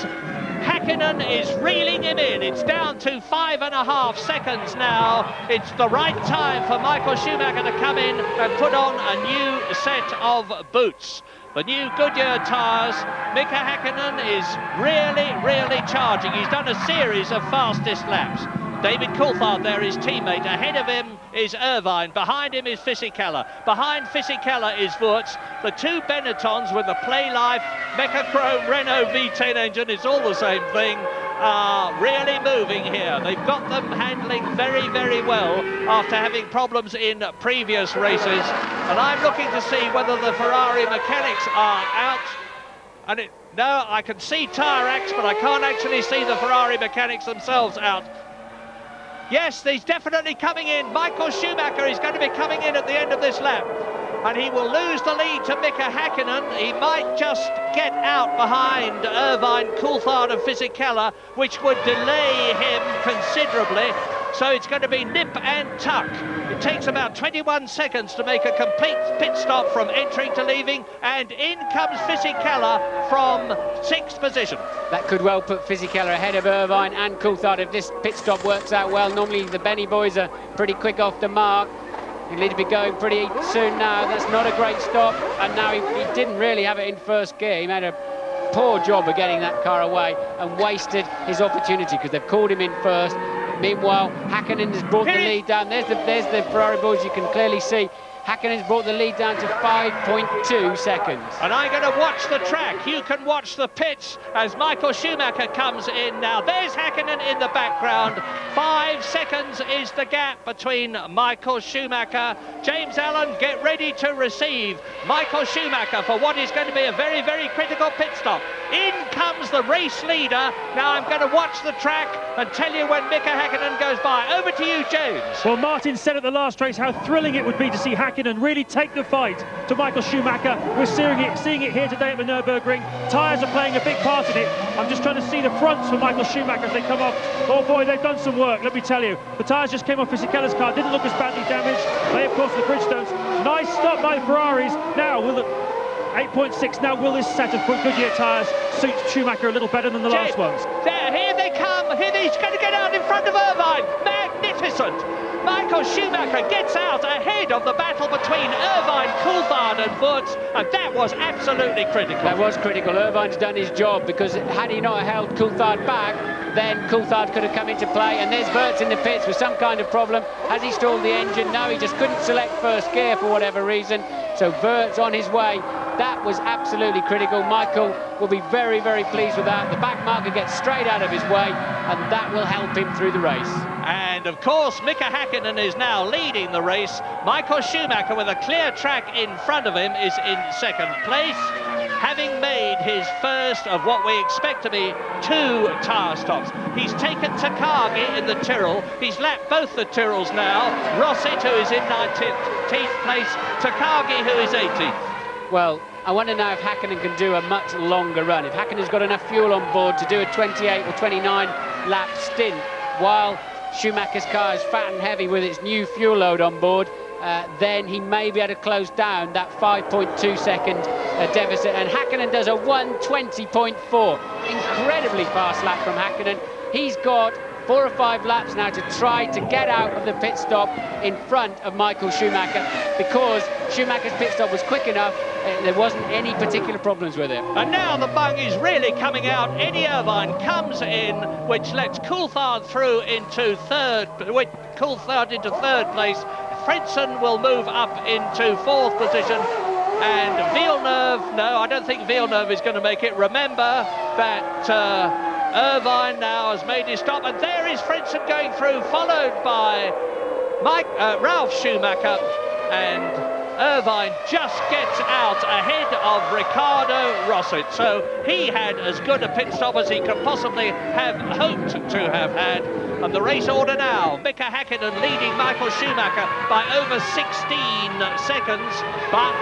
Häkkinen is reeling him in. It's down to 5.5 seconds now. It's the right time for Michael Schumacher to come in and put on a new set of boots. The new Goodyear tyres. Mika Häkkinen is really charging. He's done a series of fastest laps. David Coulthard there, his teammate. Ahead of him is Irvine. Behind him is Fisichella. Behind Fisichella is Wurz. The 2 Benettons with the Playlife Mecachrome Renault V10 engine, it's all the same thing, are really moving here. They've got them handling very well after having problems in previous races. And I'm looking to see whether the Ferrari mechanics are out. And no, I can see tyre racks, but I can't actually see the Ferrari mechanics themselves out. Yes, he's definitely coming in. Michael Schumacher is going to be coming in at the end of this lap. And he will lose the lead to Mika Häkkinen. He might just get out behind Irvine, Coulthard and Fisichella, which would delay him considerably. So it's going to be nip and tuck. It takes about 21 seconds to make a complete pit stop from entering to leaving, and in comes Fisichella from 6th position. That could well put Fisichella ahead of Irvine and Coulthard if this pit stop works out well. Normally the Benny boys are pretty quick off the mark. He'll need to be going pretty soon now. That's not a great stop, and now he didn't really have it in first gear. He made a poor job of getting that car away and wasted his opportunity because they've called him in first. Meanwhile, Häkkinen has brought the lead down. There's the Ferrari boys, you can clearly see. Häkkinen's brought the lead down to 5.2 seconds. And I'm going to watch the track. You can watch the pits as Michael Schumacher comes in now. There's Häkkinen in the background. 5 seconds is the gap between Michael Schumacher. James Allen, get ready to receive Michael Schumacher for what is going to be a very critical pit stop. In comes the race leader. Now I'm going to watch the track and tell you when Mika Häkkinen goes by. Over to you, James. Well, Martin said at the last race how thrilling it would be to see Häkkinen really take the fight to Michael Schumacher. We're seeing it here today at the Nürburgring. Tyres are playing a big part in it. I'm just trying to see the fronts for Michael Schumacher as they come off. Oh boy, they've done some work, let me tell you. The tyres just came off Fisichella's car, didn't look as badly damaged. They, of course, the Bridgestones. Nice stop by the Ferraris. Now, will the 8.6, now will this set of Goodyear tyres suit Schumacher a little better than the last ones? There, here they come. Here he's going to get out in front of Irvine. Magnificent. Michael Schumacher gets out ahead of the battle between Irvine, Coulthard and Wurz, and that was absolutely critical. That was critical. Irvine's done his job, because had he not held Coulthard back, then Coulthard could have come into play. And there's Wurz in the pits with some kind of problem. Has he stalled the engine? No, he just couldn't select first gear for whatever reason. So Wurz on his way That was absolutely critical. Michael will be very, very pleased with that. The back marker gets straight out of his way, and that will help him through the race. And of course, Mika Häkkinen is now leading the race. Michael Schumacher, with a clear track in front of him, is in second place, having made his first of what we expect to be 2 tyre stops. He's taken Takagi in the Tyrrell. He's lapped both the Tyrrells now. Rosset, who is in 19th place, Takagi, who is 18th. Well, I wonder now if Häkkinen can do a much longer run. If Häkkinen's got enough fuel on board to do a 28 or 29 lap stint, while Schumacher's car is fat and heavy with its new fuel load on board, then he may be able to close down that 5.2 second deficit. And Häkkinen does a 1:20.4. Incredibly fast lap from Häkkinen. He's got 4 or 5 laps now to try to get out of the pit stop in front of Michael Schumacher, because Schumacher's pit stop was quick enough. There wasn't any particular problems with it. And now the bung is really coming out. Eddie Irvine comes in, which lets Coulthard through into third place. Fredson will move up into 4th position. And Villeneuve, no, I don't think Villeneuve is going to make it. Remember that Irvine now has made his stop, and there is Fredson going through, followed by Ralf Schumacher, and Irvine just gets out ahead of Ricardo Rosset. So he had as good a pit stop as he could possibly have hoped to have had. And the race order now, Mika Häkkinen leading Michael Schumacher by over 16 seconds, but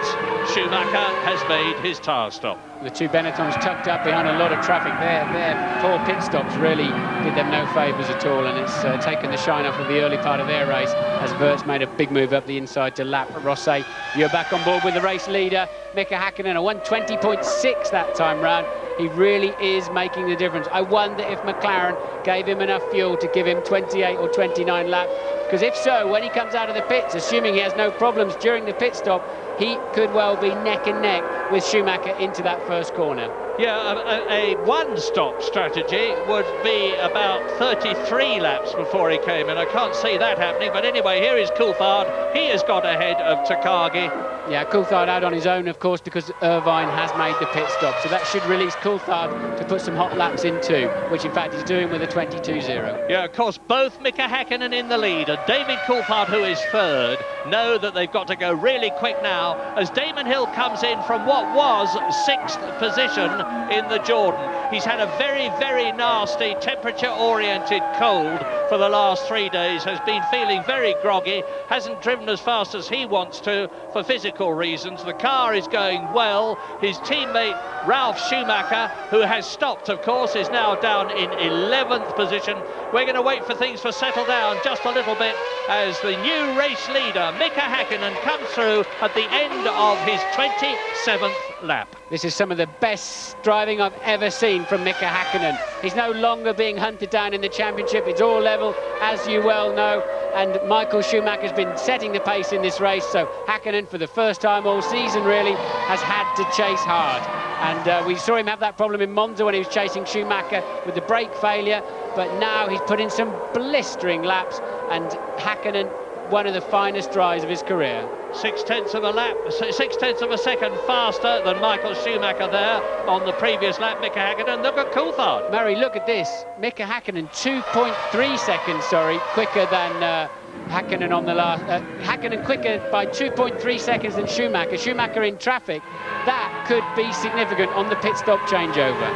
Schumacher has made his tyre stop. The 2 Benettons tucked up behind a lot of traffic there. Their poor pit stops really did them no favours at all, and it's taken the shine off of the early part of their race as Wirtz made a big move up the inside to lap Rosset. You're back on board with the race leader, Mika Häkkinen, a 1:20.6 that time round. He really is making the difference. I wonder if McLaren gave him enough fuel to give him 28 or 29 laps, because if so, when he comes out of the pits, assuming he has no problems during the pit stop, he could well be neck and neck with Schumacher into that first corner. Yeah, a one-stop strategy would be about 33 laps before he came in. I can't see that happening, but anyway, here is Coulthard. He has got ahead of Takagi. Yeah, Coulthard out on his own, of course, because Irvine has made the pit stop. So that should release Coulthard to put some hot laps in too, which in fact he's doing with a 22.0. Yeah, of course, both Mika Häkkinen in the lead and David Coulthard, who is third, know that they've got to go really quick now as Damon Hill comes in from what was 6th position in the Jordan. He's had a very, very nasty temperature-oriented cold for the last 3 days, has been feeling very groggy, hasn't driven as fast as he wants to for physical reasons. The car is going well. His teammate Ralf Schumacher, who has stopped, of course, is now down in 11th position. We're going to wait for things to settle down just a little bit as the new race leader, Mika Häkkinen, comes through at the end of his 27th lap. This is some of the best driving I've ever seen from Mika Häkkinen. He's no longer being hunted down in the championship. It's all level, as you well know, and Michael Schumacher's been setting the pace in this race, so Häkkinen, for the first time all season really, has had to chase hard. And we saw him have that problem in Monza when he was chasing Schumacher with the brake failure, but now he's put in some blistering laps, and Häkkinen, one of the finest drives of his career. 6/10 of a lap, 6/10 of a second faster than Michael Schumacher there on the previous lap. Mika Häkkinen, look at Coulthard. Murray, look at this. Mika Häkkinen, 2.3 seconds, quicker than Häkkinen on the last. Häkkinen quicker by 2.3 seconds than Schumacher. Schumacher in traffic. That could be significant on the pit stop changeover.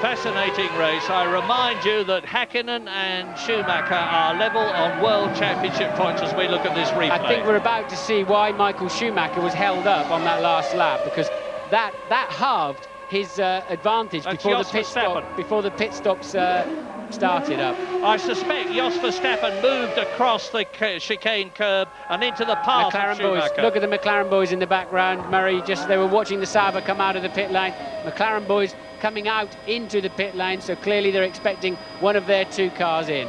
Fascinating race. I remind you that Häkkinen and Schumacher are level on World Championship points as we look at this replay. I think we're about to see why Michael Schumacher was held up on that last lap, because that halved his advantage before the pit stops started up. I suspect Jos Verstappen moved across the chicane curb and into the path of Schumacher. Boys, look at the McLaren boys in the background, Murray, just as they were watching the Sauber come out of the pit lane. McLaren boys coming out into the pit lane, so clearly they're expecting one of their 2 cars in.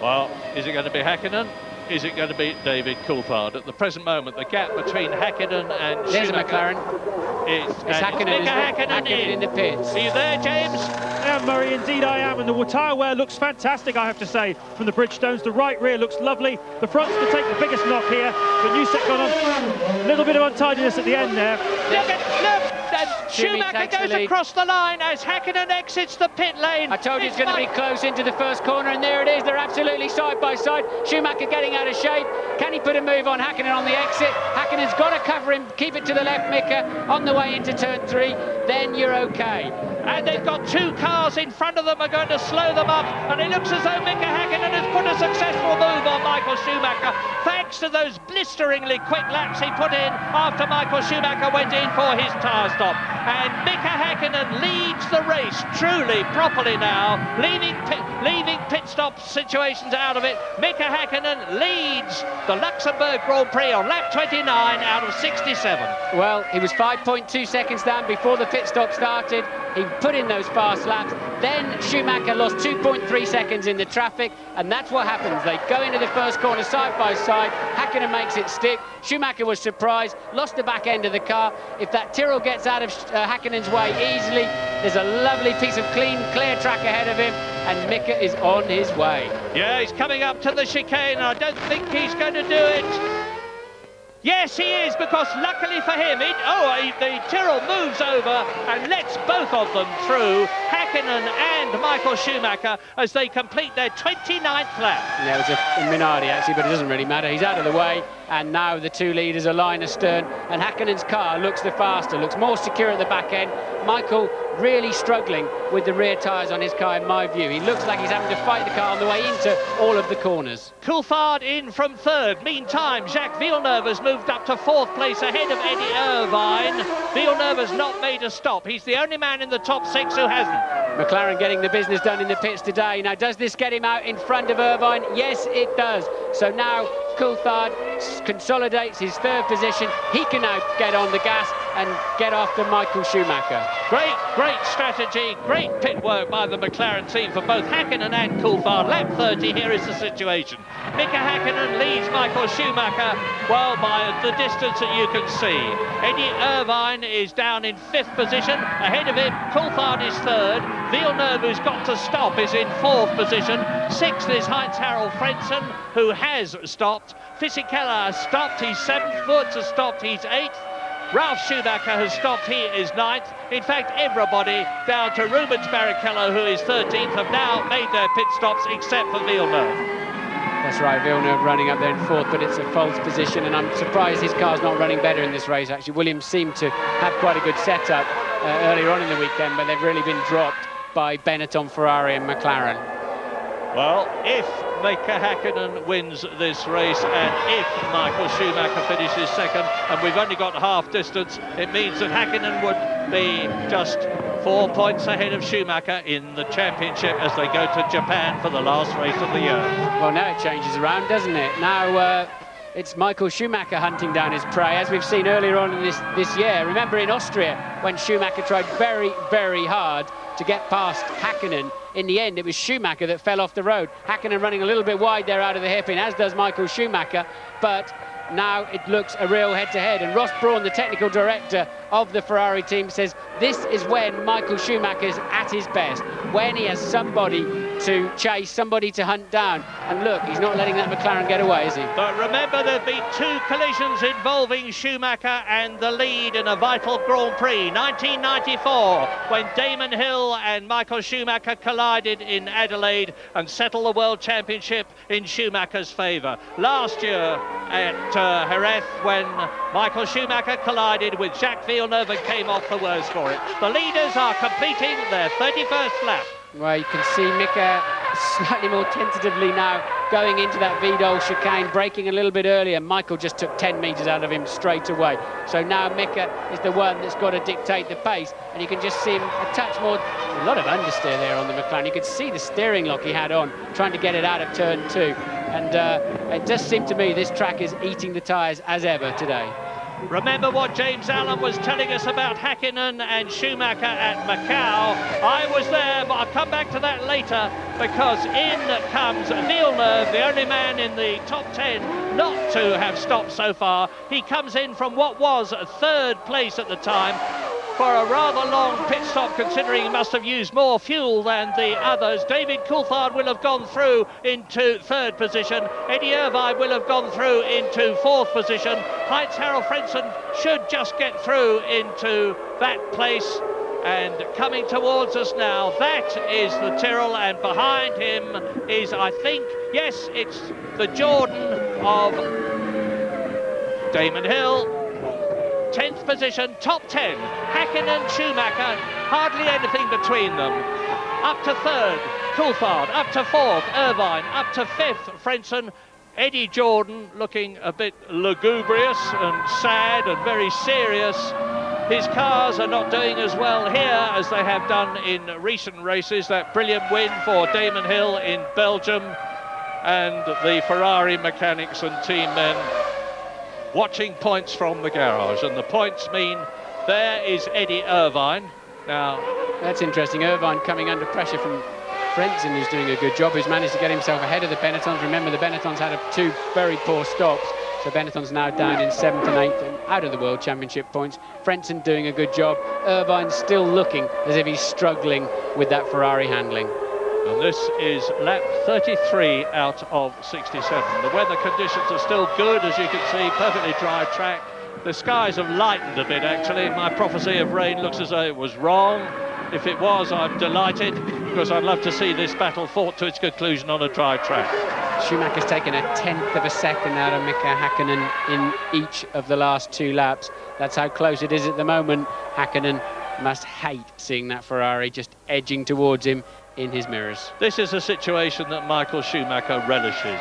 Well, is it going to be Häkkinen? is it going to be David Coulthard? At the present moment, the gap between Hakkinen and There's Schumacher McLaren. is Hakkinen, Hakkinen in the pits. Are you there, James? I am, Murray, indeed I am, and the tyre wear looks fantastic, I have to say, from the Bridgestones. The right rear looks lovely. The front's to take the biggest knock here, but Newsett got on a little bit of untidiness at the end there. Look! Schumacher goes across the line as Hakkinen exits the pit lane. I told you it's going to be close into the first corner, and there it is. They're absolutely side by side. Schumacher getting out of shape. Can he put a move on Hakkinen on the exit? Hakkinen's got to cover him, keep it to the left, Mika, on the way into turn 3. Then you're okay. And they've got 2 cars in front of them are going to slow them up, and it looks as though Mika Hakkinen has put a successful move on Michael Schumacher, thanks to those blisteringly quick laps he put in after Michael Schumacher went in for his tyre stop. And Mika Hakkinen leads the race truly, properly now, leaving pit stop situations out of it. Mika Hakkinen leads the Luxembourg Grand Prix on lap 29 out of 67. Well, he was 5.2 seconds down before the pit stop started. He put in those fast laps. Then Schumacher lost 2.3 seconds in the traffic, and that's what happens. They go into the first corner side by side. Hakkinen makes it stick. Schumacher was surprised, lost the back end of the car. If that Tyrrell gets out of Hakkinen's way easily, there's a lovely piece of clear track ahead of him, and Mika is on his way. Yeah, he's coming up to the chicane. I don't think he's going to do it. Yes, he is, because luckily for him, the Tyrrell moves over and lets both of them through, Hakkinen and Michael Schumacher, as they complete their 29th lap. Yeah, it was a Minardi actually, but it doesn't really matter. He's out of the way, and now the 2 leaders are line astern, and Hakkinen's car looks the faster, looks more secure at the back end. Michael really struggling with the rear tyres on his car, in my view. He looks like he's having to fight the car on the way into all of the corners. Coulthard in from 3rd. Meantime, Jacques Villeneuve has moved up to 4th place ahead of Eddie Irvine. Villeneuve has not made a stop. He's the only man in the top 6 who hasn't. McLaren getting the business done in the pits today. Now, does this get him out in front of Irvine? Yes, it does. So now Coulthard consolidates his 3rd position. He can now get on the gas and get after Michael Schumacher. Great strategy, great pit work by the McLaren team for both Hakkinen and Coulthard. Lap 30, here is the situation. Mika Hakkinen leads Michael Schumacher, well, by the distance that you can see. Eddie Irvine is down in 5th position. Ahead of him, Coulthard is 3rd. Villeneuve, who's got to stop, is in 4th position. 6th is Heinz-Harald Frentzen, who has stopped. Fisichella has stopped, he's 7th. Wurz has stopped, he's 8th. Ralf Schumacher has stopped, he is 9th. In fact, everybody down to Rubens Barrichello, who is 13th, have now made their pit stops except for Villeneuve. That's right, Villeneuve running up there in 4th, but it's a false position, and I'm surprised his car's not running better in this race, actually. Williams seemed to have quite a good setup earlier on in the weekend, but they've really been dropped by Benetton, Ferrari and McLaren. Well, if Mika Hakkinen wins this race, and if Michael Schumacher finishes 2nd, and we've only got half distance, it means that Hakkinen would be just 4 points ahead of Schumacher in the championship as they go to Japan for the last race of the year. Well, now it changes around, doesn't it? Now it's Michael Schumacher hunting down his prey, as we've seen earlier on in this year. Remember in Austria, when Schumacher tried very, very hard to get past Hakkinen, in the end it was Schumacher that fell off the road. Hakkinen running a little bit wide there out of the hairpin, as does Michael Schumacher, but now it looks a real head-to-head, and Ross Brawn, the technical director of the Ferrari team, says this is when Michael Schumacher's at his best, when he has somebody to chase, somebody to hunt down. And look, he's not letting that McLaren get away, is he? But remember, there have been 2 collisions involving Schumacher and the lead in a vital Grand Prix. 1994, when Damon Hill and Michael Schumacher collided in Adelaide and settled the World Championship in Schumacher's favour. Last year at Jerez, when Michael Schumacher collided with Jacques Villeneuve and came off the worst for it. The leaders are completing their 31st lap. Well, you can see Mika slightly more tentatively now going into that Vidal chicane, braking a little bit earlier. Michael just took 10 metres out of him straight away. So now Mika is the one that's got to dictate the pace, and you can just see him a touch more, a lot of understeer there on the McLaren. You could see the steering lock he had on, trying to get it out of turn 2. And it does seem to me this track is eating the tyres as ever today. Remember what James Allen was telling us about Häkkinen and Schumacher at Macau. I was there, but I'll come back to that later, because in comes Villeneuve, the only man in the top 10 not to have stopped so far. He comes in from what was third place at the time, for a rather long pit stop, considering he must have used more fuel than the others. David Coulthard will have gone through into third position. Eddie Irvine will have gone through into fourth position. Heinz-Harald Frentzen should just get through into that place. And coming towards us now, that is the Tyrrell, and behind him is, I think, yes, it's the Jordan of Damon Hill. 10th position, top 10, Häkkinen, Schumacher, hardly anything between them. Up to third, Coulthard, up to fourth, Irvine, up to fifth, Frentzen. Eddie Jordan looking a bit lugubrious and sad and very serious. His cars are not doing as well here as they have done in recent races. That brilliant win for Damon Hill in Belgium, and the Ferrari mechanics and team men watching points from the garage, and the points mean there is Eddie Irvine. Now, that's interesting. Irvine coming under pressure from Frentzen, who's doing a good job, who's managed to get himself ahead of the Benettons. Remember, the Benettons had two very poor stops, so Benetton's now down in 7th and 8th and out of the World Championship points. Frentzen doing a good job. Irvine still looking as if he's struggling with that Ferrari handling. And this is lap 33 out of 67. The weather conditions are still good, as you can see, perfectly dry track. The skies have lightened a bit, actually. My prophecy of rain looks as though it was wrong. If it was, I'm delighted, because I'd love to see this battle fought to its conclusion on a dry track. Schumacher's taken 1/10 of a second out of Mika Häkkinen in each of the last 2 laps. That's how close it is at the moment. Häkkinen must hate seeing that Ferrari just edging towards him in his mirrors. This is a situation that Michael Schumacher relishes.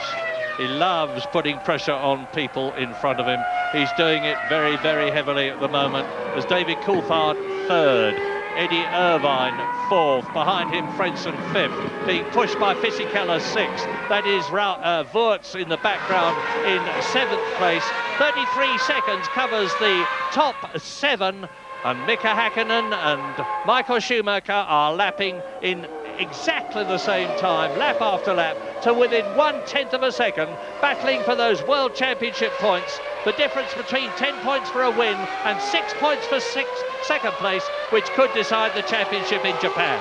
He loves putting pressure on people in front of him. He's doing it very, very heavily at the moment, as David Coulthard third, Eddie Irvine fourth, behind him Frentzen fifth, being pushed by Fisichella sixth. That is Wurtz in the background in 7th place. 33 seconds covers the top 7, and Mika Häkkinen and Michael Schumacher are lapping in exactly the same time, lap after lap, to within 1/10 of a second, battling for those World Championship points. The difference between 10 points for a win and 6 points for second place, which could decide the championship in Japan.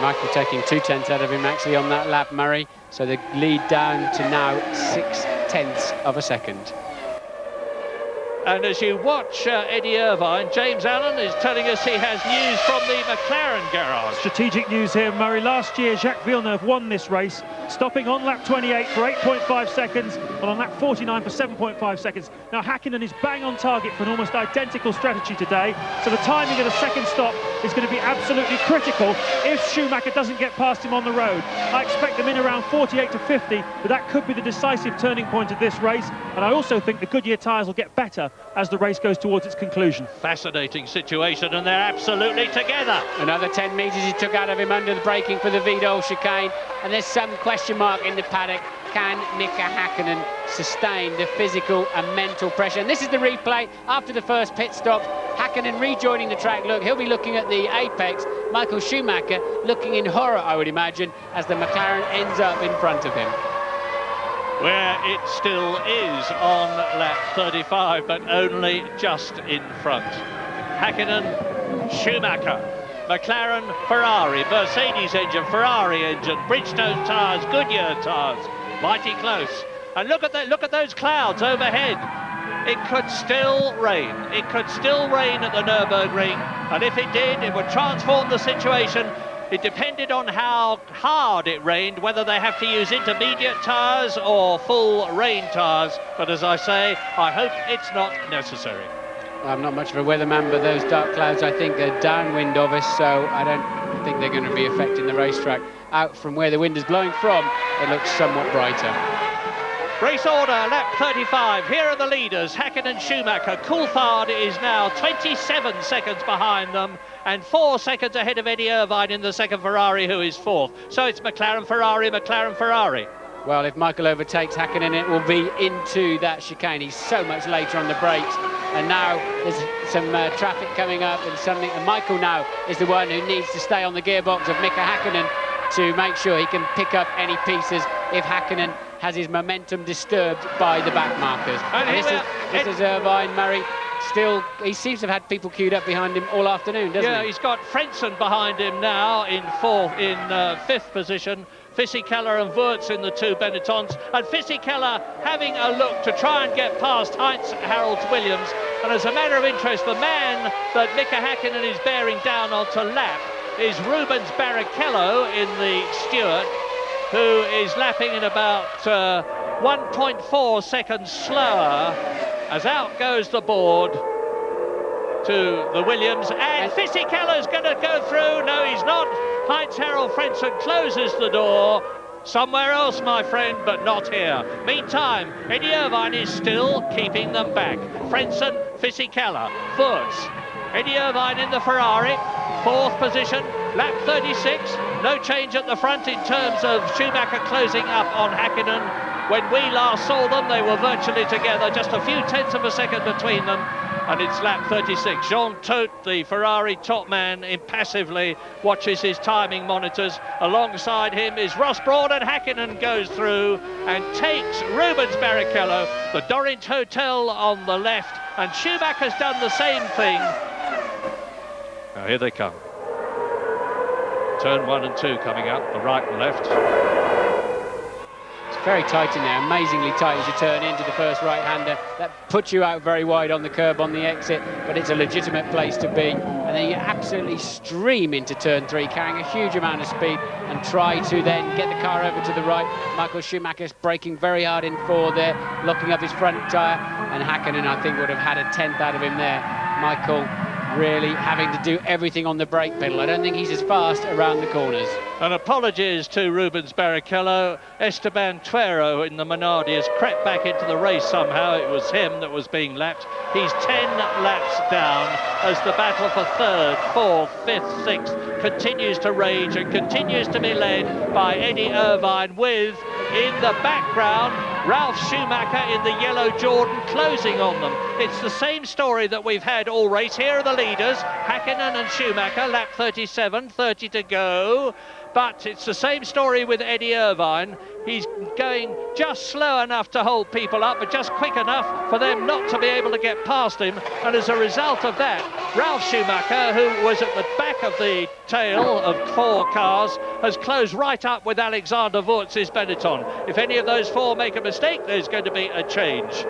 Michael taking 2/10 out of him actually on that lap, Murray, so the lead down to now 6/10 of a second. And as you watch Eddie Irvine, James Allen is telling us he has news from the McLaren garage. Strategic news here, Murray. Last year, Jacques Villeneuve won this race, stopping on lap 28 for 8.5 seconds and on lap 49 for 7.5 seconds. Now, Häkkinen is bang on target for an almost identical strategy today, so the timing of the second stop is going to be absolutely critical if Schumacher doesn't get past him on the road. I expect them in around 48 to 50, but that could be the decisive turning point of this race, and I also think the Goodyear tyres will get better as the race goes towards its conclusion. Fascinating situation, and they're absolutely together. Another 10 metres he took out of him under the braking for the Vidal chicane, and there's some question mark in the paddock. Can Mika Häkkinen sustain the physical and mental pressure? And this is the replay after the first pit stop. Häkkinen rejoining the track. Look, he'll be looking at the apex. Michael Schumacher looking in horror, I would imagine, as the McLaren ends up in front of him. Where it still is on lap 35, but only just in front. Häkkinen, Schumacher, McLaren, Ferrari, Mercedes engine, Ferrari engine, Bridgestone tyres, Goodyear tyres, mighty close. And look at those clouds overhead. It could still rain. It could still rain at the Nürburgring, and if it did, it would transform the situation. It depended on how hard it rained, whether they have to use intermediate tyres or full rain tyres. But as I say, I hope it's not necessary. I'm not much of a weatherman, but those dark clouds, I think, are downwind of us, so I don't think they're going to be affecting the racetrack. Out from where the wind is blowing from, it looks somewhat brighter. Race order, lap 35. Here are the leaders, Häkkinen, Schumacher. Coulthard is now 27 seconds behind them and 4 seconds ahead of Eddie Irvine in the second Ferrari, who is fourth. So it's McLaren, Ferrari, McLaren, Ferrari. Well, if Michael overtakes Häkkinen, it will be into that chicane. He's so much later on the brakes. And now there's some traffic coming up, and Michael now is the one who needs to stay on the gearbox of Mika Häkkinen to make sure he can pick up any pieces if Häkkinen has his momentum disturbed by the back markers. And this is Irvine. Murray still, he seems to have had people queued up behind him all afternoon, doesn't he? Yeah, he's got Frentzen behind him now in fifth position. Fisichella and Wurz in the two Benettons, and Fisichella having a look to try and get past Heinz Harald Williams. And as a matter of interest, the man that Mika Häkkinen is bearing down onto lap is Rubens Barrichello in the Stewart, who is lapping in about 1.4 seconds slower, as out goes the board to the Williams, and Fisichella's going to go through. No, he's not. Heinz-Harald Frentzen closes the door. Somewhere else, my friend, but not here. Meantime, Eddie Irvine is still keeping them back. Frentzen, Fisichella, Wurz. Eddie Irvine in the Ferrari, fourth position, lap 36. No change at the front in terms of Schumacher closing up on Häkkinen. When we last saw them, they were virtually together, just a few tenths of a second between them. And it's lap 36. Jean Todt, the Ferrari top man, impassively watches his timing monitors. Alongside him is Ross Brawn, and Häkkinen goes through and takes Rubens Barrichello. The Dorint Hotel on the left, and Schumacher's done the same thing. Now here they come. Turn 1 and 2 coming up, the right and left. Very tight in there, amazingly tight as you turn into the first right-hander. That puts you out very wide on the curb on the exit, but it's a legitimate place to be. And then you absolutely stream into turn 3, carrying a huge amount of speed, and try to then get the car over to the right. Michael Schumacher's braking very hard in 4 there, locking up his front tyre, and Häkkinen, I think, would have had a tenth out of him there. Michael really having to do everything on the brake pedal. I don't think he's as fast around the corners. And apologies to Rubens Barrichello. Esteban Tuero in the Minardi has crept back into the race somehow. It was him that was being lapped. He's 10 laps down as the battle for 3rd, 4th, 5th, 6th continues to rage and continues to be led by Eddie Irvine, with, in the background, Ralf Schumacher in the yellow Jordan closing on them. It's the same story that we've had all race. Here are the leaders, Häkkinen and Schumacher, lap 37, 30 to go. But it's the same story with Eddie Irvine. He's going just slow enough to hold people up, but just quick enough for them not to be able to get past him. And as a result of that, Ralf Schumacher, who was at the back of the tail of 4 cars, has closed right up with Alexander Wurz's Benetton. If any of those 4 make a mistake, there's going to be a change.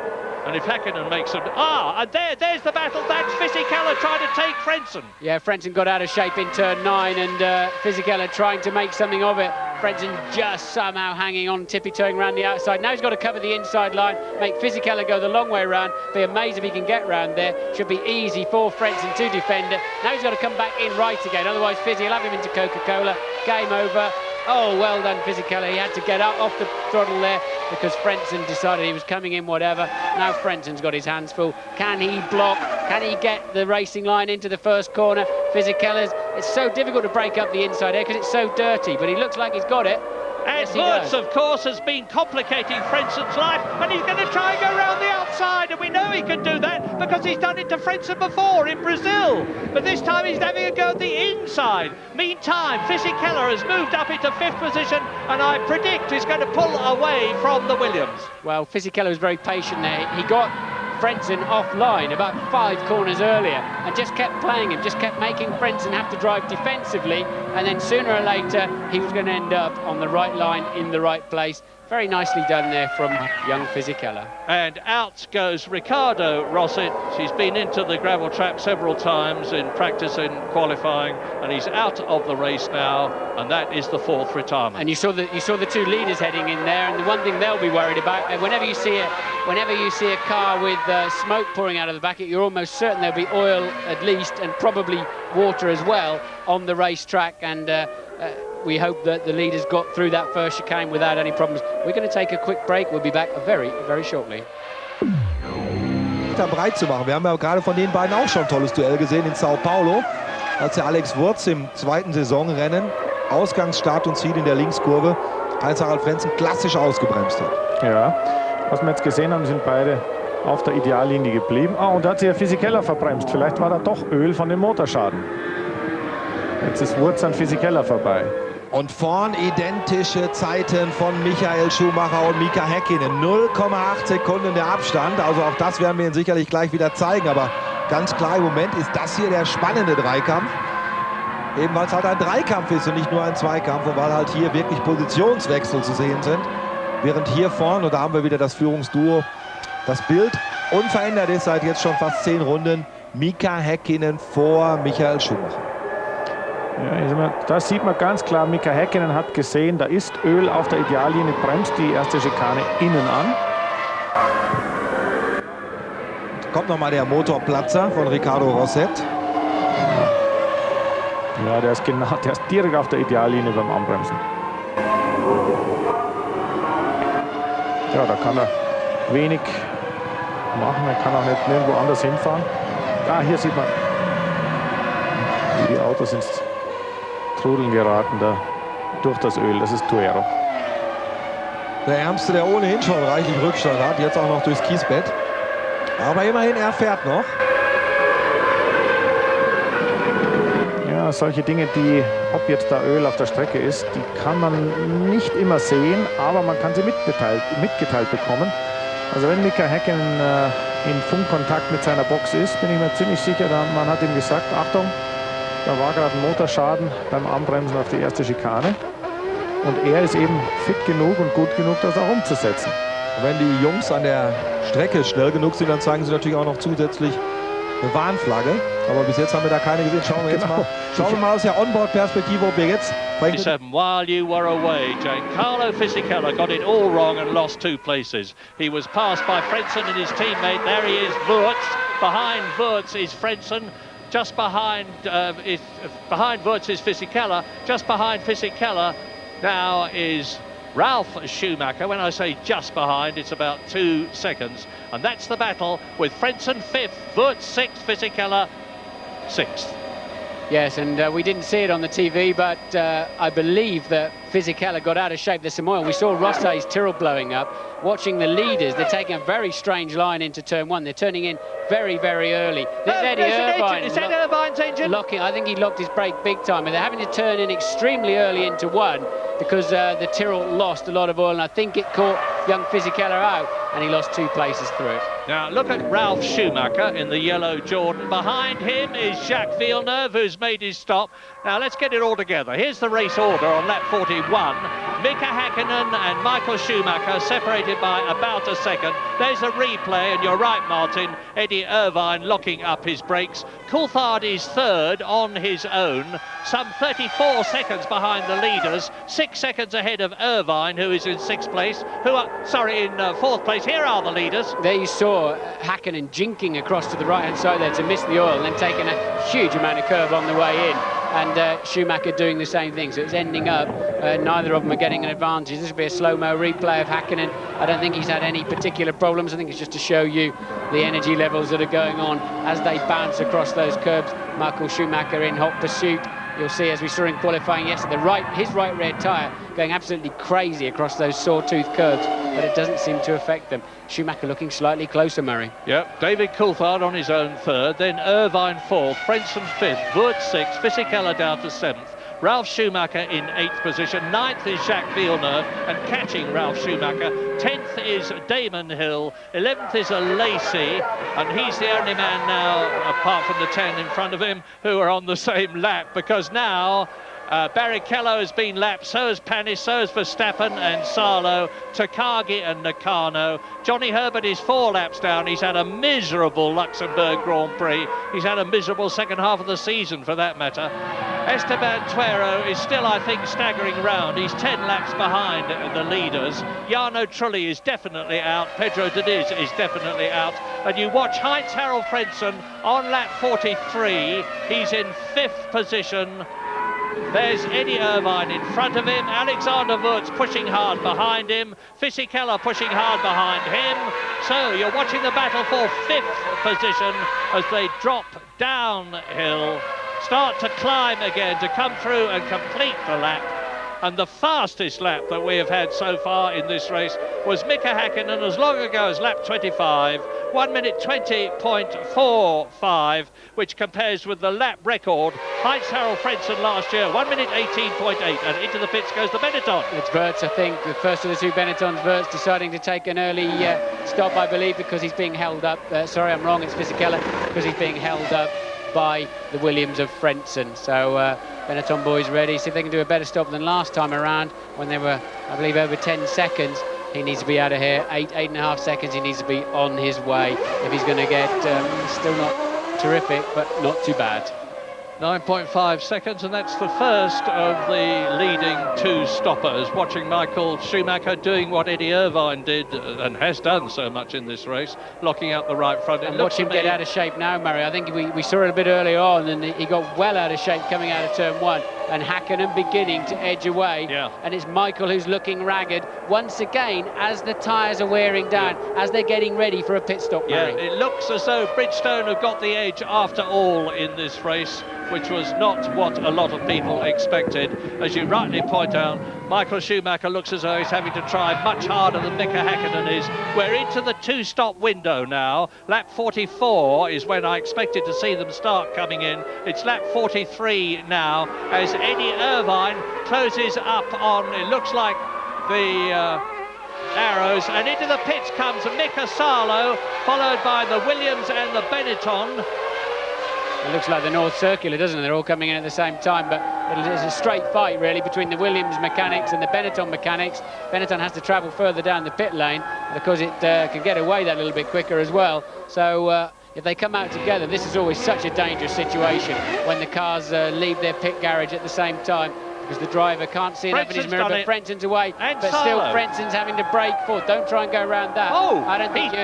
And if Häkkinen makes them... and there's the battle. That's Fisichella trying to take Frentzen. Yeah, Frentzen got out of shape in turn 9, and Fisichella trying to make something of it. Frentzen just somehow hanging on, tippy-toeing around the outside. Now he's got to cover the inside line, make Fisichella go the long way around. Be amazed if he can get round there. Should be easy for Frentzen to defend it. Now he's got to come back in right again, otherwise Fizzy will have him into Coca-Cola. Game over. Oh, well done, Fisichella. He had to get out off the throttle there because Frentzen decided he was coming in whatever. Now Frentzen's got his hands full. Can he block? Can he get the racing line into the first corner? Fisichella's, it's so difficult to break up the inside here because it's so dirty, but he looks like he's got it. And Wurz, of course, has been complicating Frentzen's life, and he's going to try and go around the outside, and we know he can do that because he's done it to Frentzen before in Brazil. But this time he's having a go at the inside. Meantime, Fisichella has moved up into 5th position, and I predict he's going to pull away from the Williams. Well, Fisichella was very patient there. He got Frentzen offline about 5 corners earlier and just kept playing him, just kept making Frentzen have to drive defensively, and then sooner or later he was going to end up on the right line in the right place. Very nicely done there from young Fisichella. And out goes Ricardo Rosset. He's been into the gravel trap several times in practice and qualifying, and he's out of the race now, and that is the 4th retirement. And you saw the 2 leaders heading in there, and the one thing they'll be worried about, whenever you see a car with smoke pouring out of the back, you're almost certain there'll be oil at least, and probably water as well on the racetrack. And we hope that the leaders got through that first chicane without any problems. We're going to take a quick break. We'll be back very, very shortly. Breit zu machen. Wir haben ja gerade von den beiden auch schon ein tolles Duell gesehen in Sao Paulo, als der Alex Wurz im 2. Saisonrennen Ausgangsstart und Ziel in der Linkskurve als Harald Frentzen klassisch ausgebremst hat. Ja, was wir jetzt gesehen haben, sind beide auf der Ideallinie geblieben. Ah, und da hat sich der Fisichella verbremst. Vielleicht war da doch Öl von dem Motorschaden. Jetzt ist Wurz an Fisichella vorbei. Und vorn identische Zeiten von Michael Schumacher und Mika Häkkinen. 0,8 Sekunden der Abstand. Also auch das werden wir Ihnen sicherlich gleich wieder zeigen. Aber ganz klar im Moment ist das hier der spannende Dreikampf. Eben weil es halt ein Dreikampf ist und nicht nur ein Zweikampf. Und weil halt hier wirklich Positionswechsel zu sehen sind. Während hier vorn, und da haben wir wieder das Führungsduo, das Bild unverändert ist seit jetzt schon fast 10 Runden. Mika Häkkinen vor Michael Schumacher. Ja, da sieht man ganz klar, Mika Häkkinen hat gesehen, da ist Öl auf der Ideallinie, bremst die erste Schikane innen an. Kommt nochmal der Motorplatzer von Ricardo Rosset. Ja, der ist direkt auf der Ideallinie beim Anbremsen. Ja, da kann er wenig machen, er kann auch nicht nirgendwo anders hinfahren. Ah, hier sieht man, wie die Autos ins Trudeln geraten da durch das Öl. Das ist Tuero. Der Ärmste, der ohnehin schon reichlich Rückstand hat, jetzt auch noch durchs Kiesbett. Aber immerhin, er fährt noch. Ja, solche Dinge, ob jetzt da Öl auf der Strecke ist, die kann man nicht immer sehen, aber man kann sie mitgeteilt bekommen. Also wenn Mika Häkkinen in Funkkontakt mit seiner Box ist, bin ich mir ziemlich sicher, man hat ihm gesagt, Achtung, da war gerade ein Motorschaden beim Anbremsen auf die erste Schikane. Und er ist eben fit genug und gut genug, das auch umzusetzen. Und wenn die Jungs an der Strecke schnell genug sind, dann zeigen sie natürlich auch noch zusätzlich eine Warnflagge. Aber bis jetzt haben wir da keine gesehen. Schauen wir jetzt mal. Schauen wir mal aus der Onboard-Perspektive, ob wir jetzt... While you were away, Giancarlo Fisichella got it all wrong and lost 2 places. He was passed by Frentzen and his teammate. There he is, Wurz. Behind Wurz is Frentzen. Just behind Wurz is Fisichella. Just behind Fisichella now is Ralf Schumacher. When I say just behind, it's about 2 seconds. And that's the battle with Frentzen 5th, Wurz 6th, Fisichella 6th. Yes, and we didn't see it on the TV, but I believe that Fisichella got out of shape. There's some oil. We saw Ross's Tyrrell blowing up. Watching the leaders, they're taking a very strange line into turn 1. They're turning in very, very early. There's Eddie Irvine. Is that Irvine's engine? Locking. I think he locked his brake big time, and they're having to turn in extremely early into 1 because the Tyrrell lost a lot of oil, and I think it caught young Fisichella out, and he lost 2 places through it. Now look at Ralf Schumacher in the yellow Jordan. Behind him is Jacques Villeneuve, who's made his stop. Now let's get it all together. Here's the race order on lap 41. Mika Häkkinen and Michael Schumacher separated by about a second. There's a replay, and you're right, Martin. Eddie Irvine locking up his brakes. Coulthard is 3rd on his own, some 34 seconds behind the leaders, 6 seconds ahead of Irvine, who is in 6th place, in 4th place. Here are the leaders. There you saw Häkkinen jinking across to the right-hand side there to miss the oil, and then taking a huge amount of curve on the way in. And Schumacher doing the same thing, so it's ending up neither of them are getting an advantage. This will be a slow-mo replay of Häkkinen. I don't think he's had any particular problems. I think it's just to show you the energy levels that are going on as they bounce across those curbs. Michael Schumacher in hot pursuit. You'll see, as we saw in qualifying yesterday, his right rear tyre going absolutely crazy across those sawtooth curbs, but it doesn't seem to affect them. Schumacher looking slightly closer, Murray. Yep, David Coulthard on his own 3rd, then Irvine 4th, Frentzen 5th, Wurz 6th, Fisichella down to 7th. Ralf Schumacher in 8th position. 9th is Jacques Villeneuve, and catching Ralf Schumacher. 10th is Damon Hill. 11th is a Lacey, and he's the only man now, apart from the 10 in front of him, who are on the same lap, because now Barrichello has been lapped, so has Panis, so has Verstappen and Salo, Takagi and Nakano. Johnny Herbert is 4 laps down. He's had a miserable Luxembourg Grand Prix. He's had a miserable second half of the season, for that matter. Esteban Tuero is still, I think, staggering round. He's 10 laps behind the leaders. Jarno Trulli is definitely out. Pedro Diniz is definitely out. And you watch Heinz-Harald Frentzen on lap 43. He's in 5th position. There's Eddie Irvine in front of him, Alexander Wurz pushing hard behind him, Fisichella pushing hard behind him. So you're watching the battle for 5th position as they drop downhill, start to climb again to come through and complete the lap. And the fastest lap that we have had so far in this race was Mika Häkkinen as long ago as lap 25, 1 minute 20.45, which compares with the lap record, Heinz-Harald Frentzen last year, 1 minute 18.8, and into the pits goes the Benetton. It's Wirtz, I think, the first of the two Benettons. Wirtz deciding to take an early stop, I believe, because he's being held up. Sorry, I'm wrong, it's Fisichella, because he's being held up by the Williams of Frentzen. So Benetton boys ready, see if they can do a better stop than last time around when they were, I believe, over 10 seconds. He needs to be out of here, 8.5 seconds. He needs to be on his way if he's going to get, still not terrific, but not too bad. 9.5 seconds, and that's the first of the leading two stoppers. Watching Michael Schumacher doing what Eddie Irvine did and has done so much in this race, locking up the right front. And watch him get out of shape now, Murray. I think we saw it a bit earlier on, and he got well out of shape coming out of turn one. And Häkkinen beginning to edge away. Yeah. And it's Michael who's looking ragged once again as the tyres are wearing down, as they're getting ready for a pit stop, Murray. Yeah, it looks as though Bridgestone have got the edge after all in this race, which was not what a lot of people expected. As you rightly point out, Michael Schumacher looks as though he's having to try much harder than Mika Häkkinen is. We're into the two-stop window now. Lap 44 is when I expected to see them start coming in. It's lap 43 now, as Eddie Irvine closes up on, it looks like, the arrows, and into the pits comes Mika Salo, followed by the Williams and the Benetton. It looks like the North Circular, doesn't it? They're all coming in at the same time, but it's a straight fight, really, between the Williams mechanics and the Benetton mechanics. Benetton has to travel further down the pit lane because it can get away that little bit quicker as well. So if they come out together, this is always such a dangerous situation when the cars leave their pit garage at the same time, because the driver can't see enough in his mirror, but Frenzen's away, and but still Frenzen's having to brake forward. Don't try and go around that. Oh, I don't think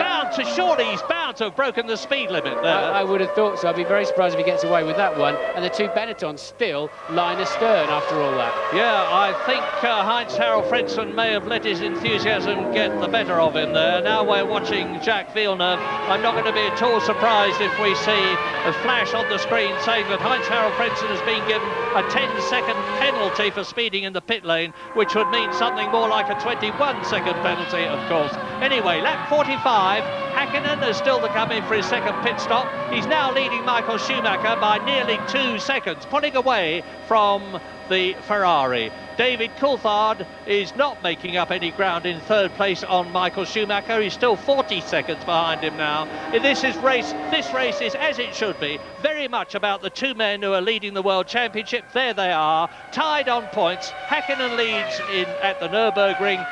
surely he's bound to have broken the speed limit there. I would have thought so. I'd be very surprised if he gets away with that one. And the two Benettons still line astern after all that. Yeah, I think Heinz-Harald Frentzen may have let his enthusiasm get the better of him there. Now we're watching Jacques Villeneuve. I'm not going to be at all surprised if we see a flash on the screen saying that Heinz-Harald Frentzen has been given a 10-second penalty for speeding in the pit lane, which would mean something more like a 21-second penalty, of course. Anyway, lap 45, Häkkinen is still to come in for his second pit stop. He's now leading Michael Schumacher by nearly 2 seconds, pulling away from the Ferrari. David Coulthard is not making up any ground in third place on Michael Schumacher. He's still 40 seconds behind him now. This race is, as it should be, very much about the two men who are leading the World Championship. There they are, tied on points. Häkkinen leads at the Nürburgring.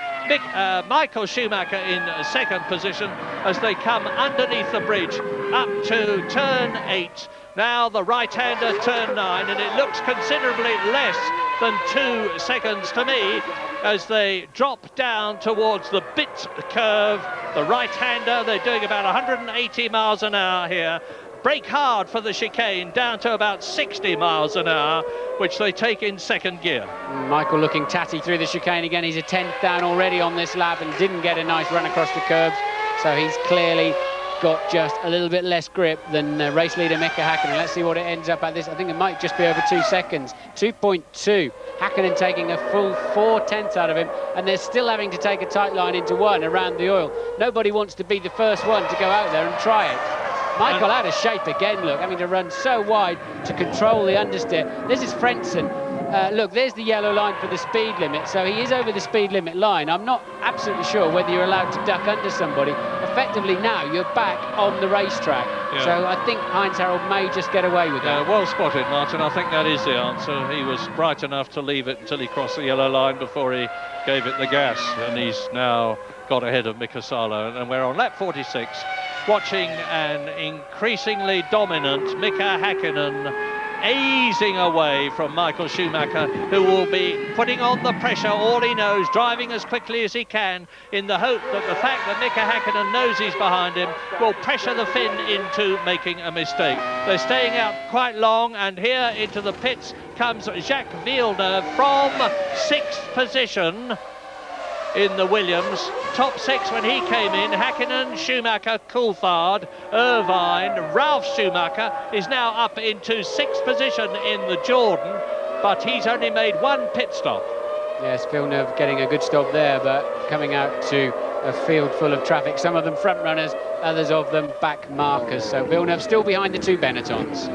Michael Schumacher in second position as they come underneath the bridge up to turn 8. Now the right-hander, turn 9, and it looks considerably less than 2 seconds to me as they drop down towards the bit curve. The right-hander, they're doing about 180 miles an hour here. Brake hard for the chicane, down to about 60 miles an hour, which they take in second gear. Michael looking tatty through the chicane again. He's a 10th down already on this lap and didn't get a nice run across the curbs, so he's clearly got just a little bit less grip than race leader Mika Häkkinen. Let's see what it ends up at this. I think it might just be over 2 seconds. 2.2. Häkkinen taking a full 4/10 out of him, and they're still having to take a tight line into one around the oil. Nobody wants to be the first one to go out there and try it. Michael out of shape again, look, having to run so wide to control the understeer. This is Frentzen. Look, there's the yellow line for the speed limit, so he is over the speed limit line. I'm not absolutely sure whether you're allowed to duck under somebody. Effectively now, you're back on the racetrack. Yeah. So I think Heinz-Harald may just get away with that. Well spotted, Martin. I think that is the answer. He was bright enough to leave it until he crossed the yellow line before he gave it the gas, and he's now got ahead of Mika Salo. And we're on lap 46, watching an increasingly dominant Mika Häkkinen easing away from Michael Schumacher, who will be putting on the pressure, all he knows, driving as quickly as he can, in the hope that the fact that Mika Häkkinen knows he's behind him will pressure the Finn into making a mistake. They're staying out quite long, and here into the pits comes Jacques Villeneuve from 6th position in the Williams. Top 6 when he came in. Häkkinen, Schumacher, Coulthard, Irvine. Ralf Schumacher is now up into 6th position in the Jordan, but he's only made 1 pit stop. Yes, Villeneuve getting a good stop there, but coming out to a field full of traffic. Some of them front runners, others of them back markers. So Villeneuve still behind the two Benettons.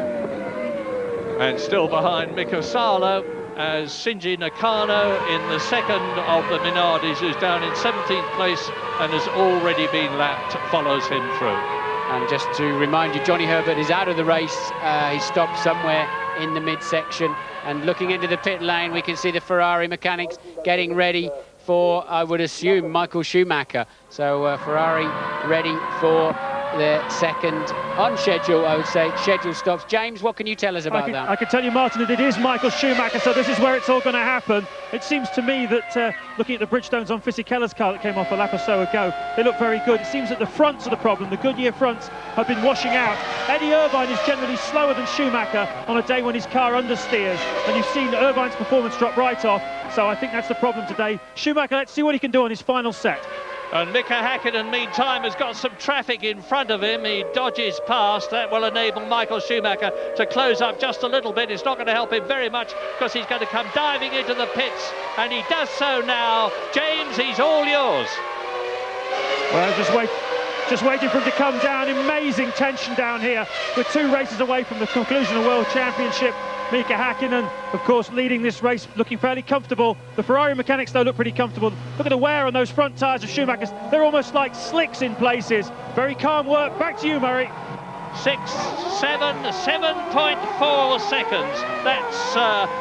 And still behind Mika Salo as Shinji Nakano in the second of the Minardis, who's down in 17th place and has already been lapped, follows him through. And just to remind you, Johnny Herbert is out of the race. He stopped somewhere in the midsection. And looking into the pit lane, we can see the Ferrari mechanics getting ready for, I would assume, Michael Schumacher. So Ferrari ready for the second on schedule, I would say, scheduled stops. James, what can you tell us about that? I can tell you, Martin, that it is Michael Schumacher, so this is where it's all going to happen. It seems to me that looking at the Bridgestones on Fisichella's car that came off a lap or so ago, they look very good. It seems that the fronts are the problem. The Goodyear fronts have been washing out. Eddie Irvine is generally slower than Schumacher on a day when his car understeers, and you've seen Irvine's performance drop right off, so I think that's the problem today. Schumacher, let's see what he can do on his final set. And Mika Häkkinen, meantime, has got some traffic in front of him. He dodges past. That will enable Michael Schumacher to close up just a little bit. It's not going to help him very much because he's going to come diving into the pits, and he does so now. James, he's all yours. Well, just waiting for him to come down. Amazing tension down here. We're 2 races away from the conclusion of the World Championship. Mika Häkkinen, of course, leading this race, looking fairly comfortable. The Ferrari mechanics, though, look pretty comfortable. Look at the wear on those front tyres of Schumacher's. They're almost like slicks in places. Very calm work. Back to you, Murray. 7.4 seconds. That's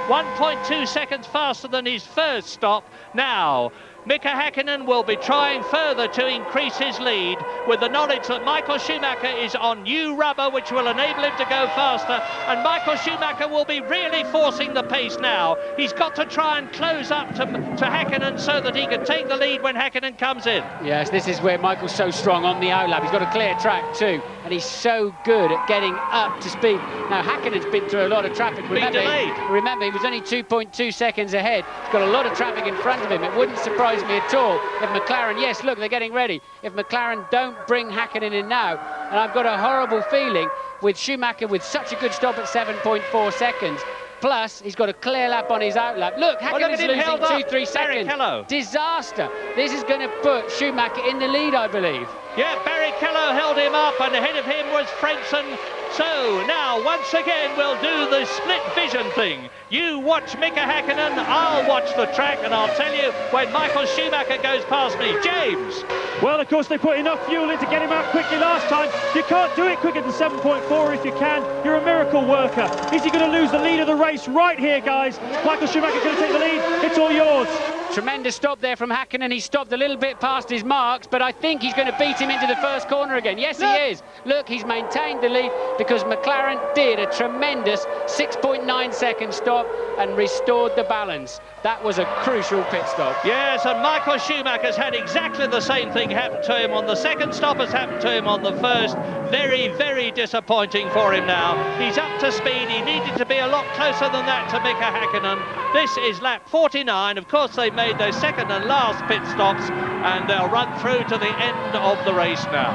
1.2 seconds faster than his first stop. Now, Mika Häkkinen will be trying further to increase his lead with the knowledge that Michael Schumacher is on new rubber, which will enable him to go faster, and Michael Schumacher will be really forcing the pace now. He's got to try and close up to Häkkinen so that he can take the lead when Häkkinen comes in. Yes, this is where Michael's so strong on the outlap. He's got a clear track too, and he's so good at getting up to speed. Now, Häkkinen's been through a lot of traffic. Remember, he was only 2.2 seconds ahead. He's got a lot of traffic in front of him. It wouldn't surprise me at all if McLaren, yes, look, they're getting ready. If McLaren don't bring Häkkinen in now, and I've got a horrible feeling with Schumacher with such a good stop at 7.4 seconds, plus he's got a clear lap on his outlap. Look, Häkkinen's losing 2-3 seconds. Disaster. This is going to put Schumacher in the lead, I believe. Yeah, Barrichello held him up, and ahead of him was Frentzen. So now, once again, we'll do the split vision thing. You watch Mika Häkkinen, I'll watch the track, and I'll tell you when Michael Schumacher goes past me. James. Well, of course, they put enough fuel in to get him out quickly last time. You can't do it quicker than 7.4 if you can. You're a miracle worker. Is he going to lose the lead of the race right here, guys? Michael Schumacher going to take the lead. It's all yours. Tremendous stop there from Häkkinen. He stopped a little bit past his marks, but I think he's going to beat him into the first corner again. Yes, he is. Look, he's maintained the lead because McLaren did a tremendous 6.9 second stop and restored the balance. That was a crucial pit stop. Yes, and Michael Schumacher's had exactly the same thing happen to him on the second stop as happened to him on the first. Very, very disappointing for him now. He's up to speed. He needed to be a lot closer than that to Mika Häkkinen. This is lap 49. Of course, they made their second and last pit stops, and they'll run through to the end of the race now.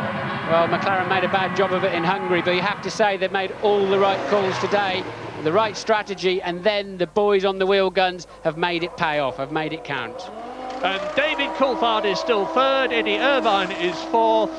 Well, McLaren made a bad job of it in Hungary, but you have to say they've made all the right calls today, the right strategy, and then the boys on the wheel guns have made it pay off, have made it count. And David Coulthard is still third, Eddie Irvine is fourth.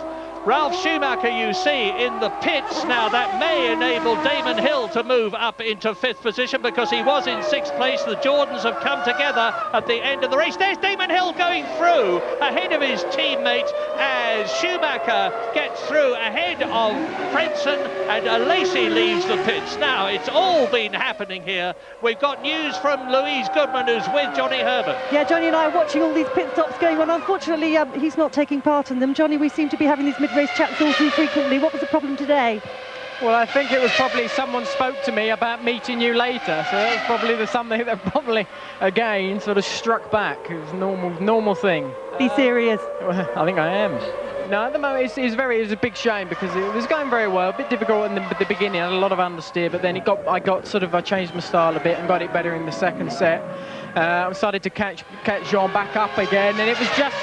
Ralf Schumacher, you see, in the pits. Now, that may enable Damon Hill to move up into fifth position because he was in sixth place. The Jordans have come together at the end of the race. There's Damon Hill going through ahead of his teammate as Schumacher gets through ahead of Frentzen, and Lacey leaves the pits. Now, it's all been happening here. We've got news from Louise Goodman, who's with Johnny Herbert. Yeah, Johnny and I are watching all these pit stops going on. Unfortunately, he's not taking part in them. Johnny, we seem to be having these mid-race chats all too frequently. What was the problem today? Well, I think it was probably someone spoke to me about meeting you later, so that was probably something that probably, again, sort of struck back. It was a normal thing. Be serious. I think I am. No, at the moment, it was a big shame because it was going very well, a bit difficult in the beginning, I had a lot of understeer, but then I changed my style a bit and got it better in the second set. I started to catch Jean back up again, and it was just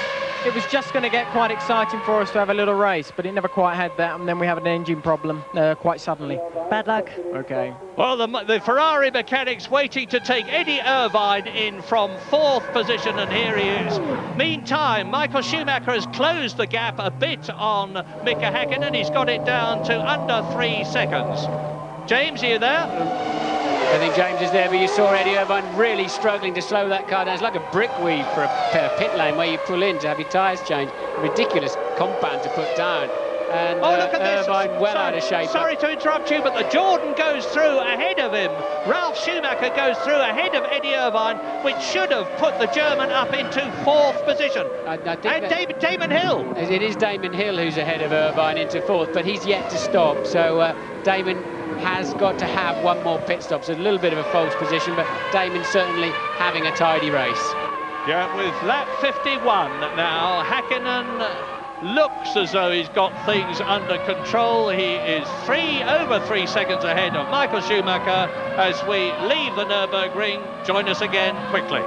it was just going to get quite exciting for us to have a little race, but it never quite had that, and then we have an engine problem quite suddenly. Bad luck. Okay. Well, the Ferrari mechanics waiting to take Eddie Irvine in from 4th position, and here he is. Meantime, Michael Schumacher has closed the gap a bit on Mika Häkkinen. He's got it down to under 3 seconds. James, are you there? I think James is there, but you saw Eddie Irvine really struggling to slow that car down. It's like a brick weave for a pit lane where you pull in to have your tyres changed. Ridiculous compound to put down. And oh, look at Irvine this. well out of shape. Sorry to interrupt you, but the Jordan goes through ahead of him. Ralf Schumacher goes through ahead of Eddie Irvine, which should have put the German up into 4th position. I think and Damon Hill. It is Damon Hill who's ahead of Irvine into 4th, but he's yet to stop. So Damon has got to have one more pit stop. So a little bit of a false position, but Damon certainly having a tidy race. Yeah, with lap 51 now, Häkkinen looks as though he's got things under control. He is over 3 seconds ahead of Michael Schumacher as we leave the Nürburgring. Join us again quickly.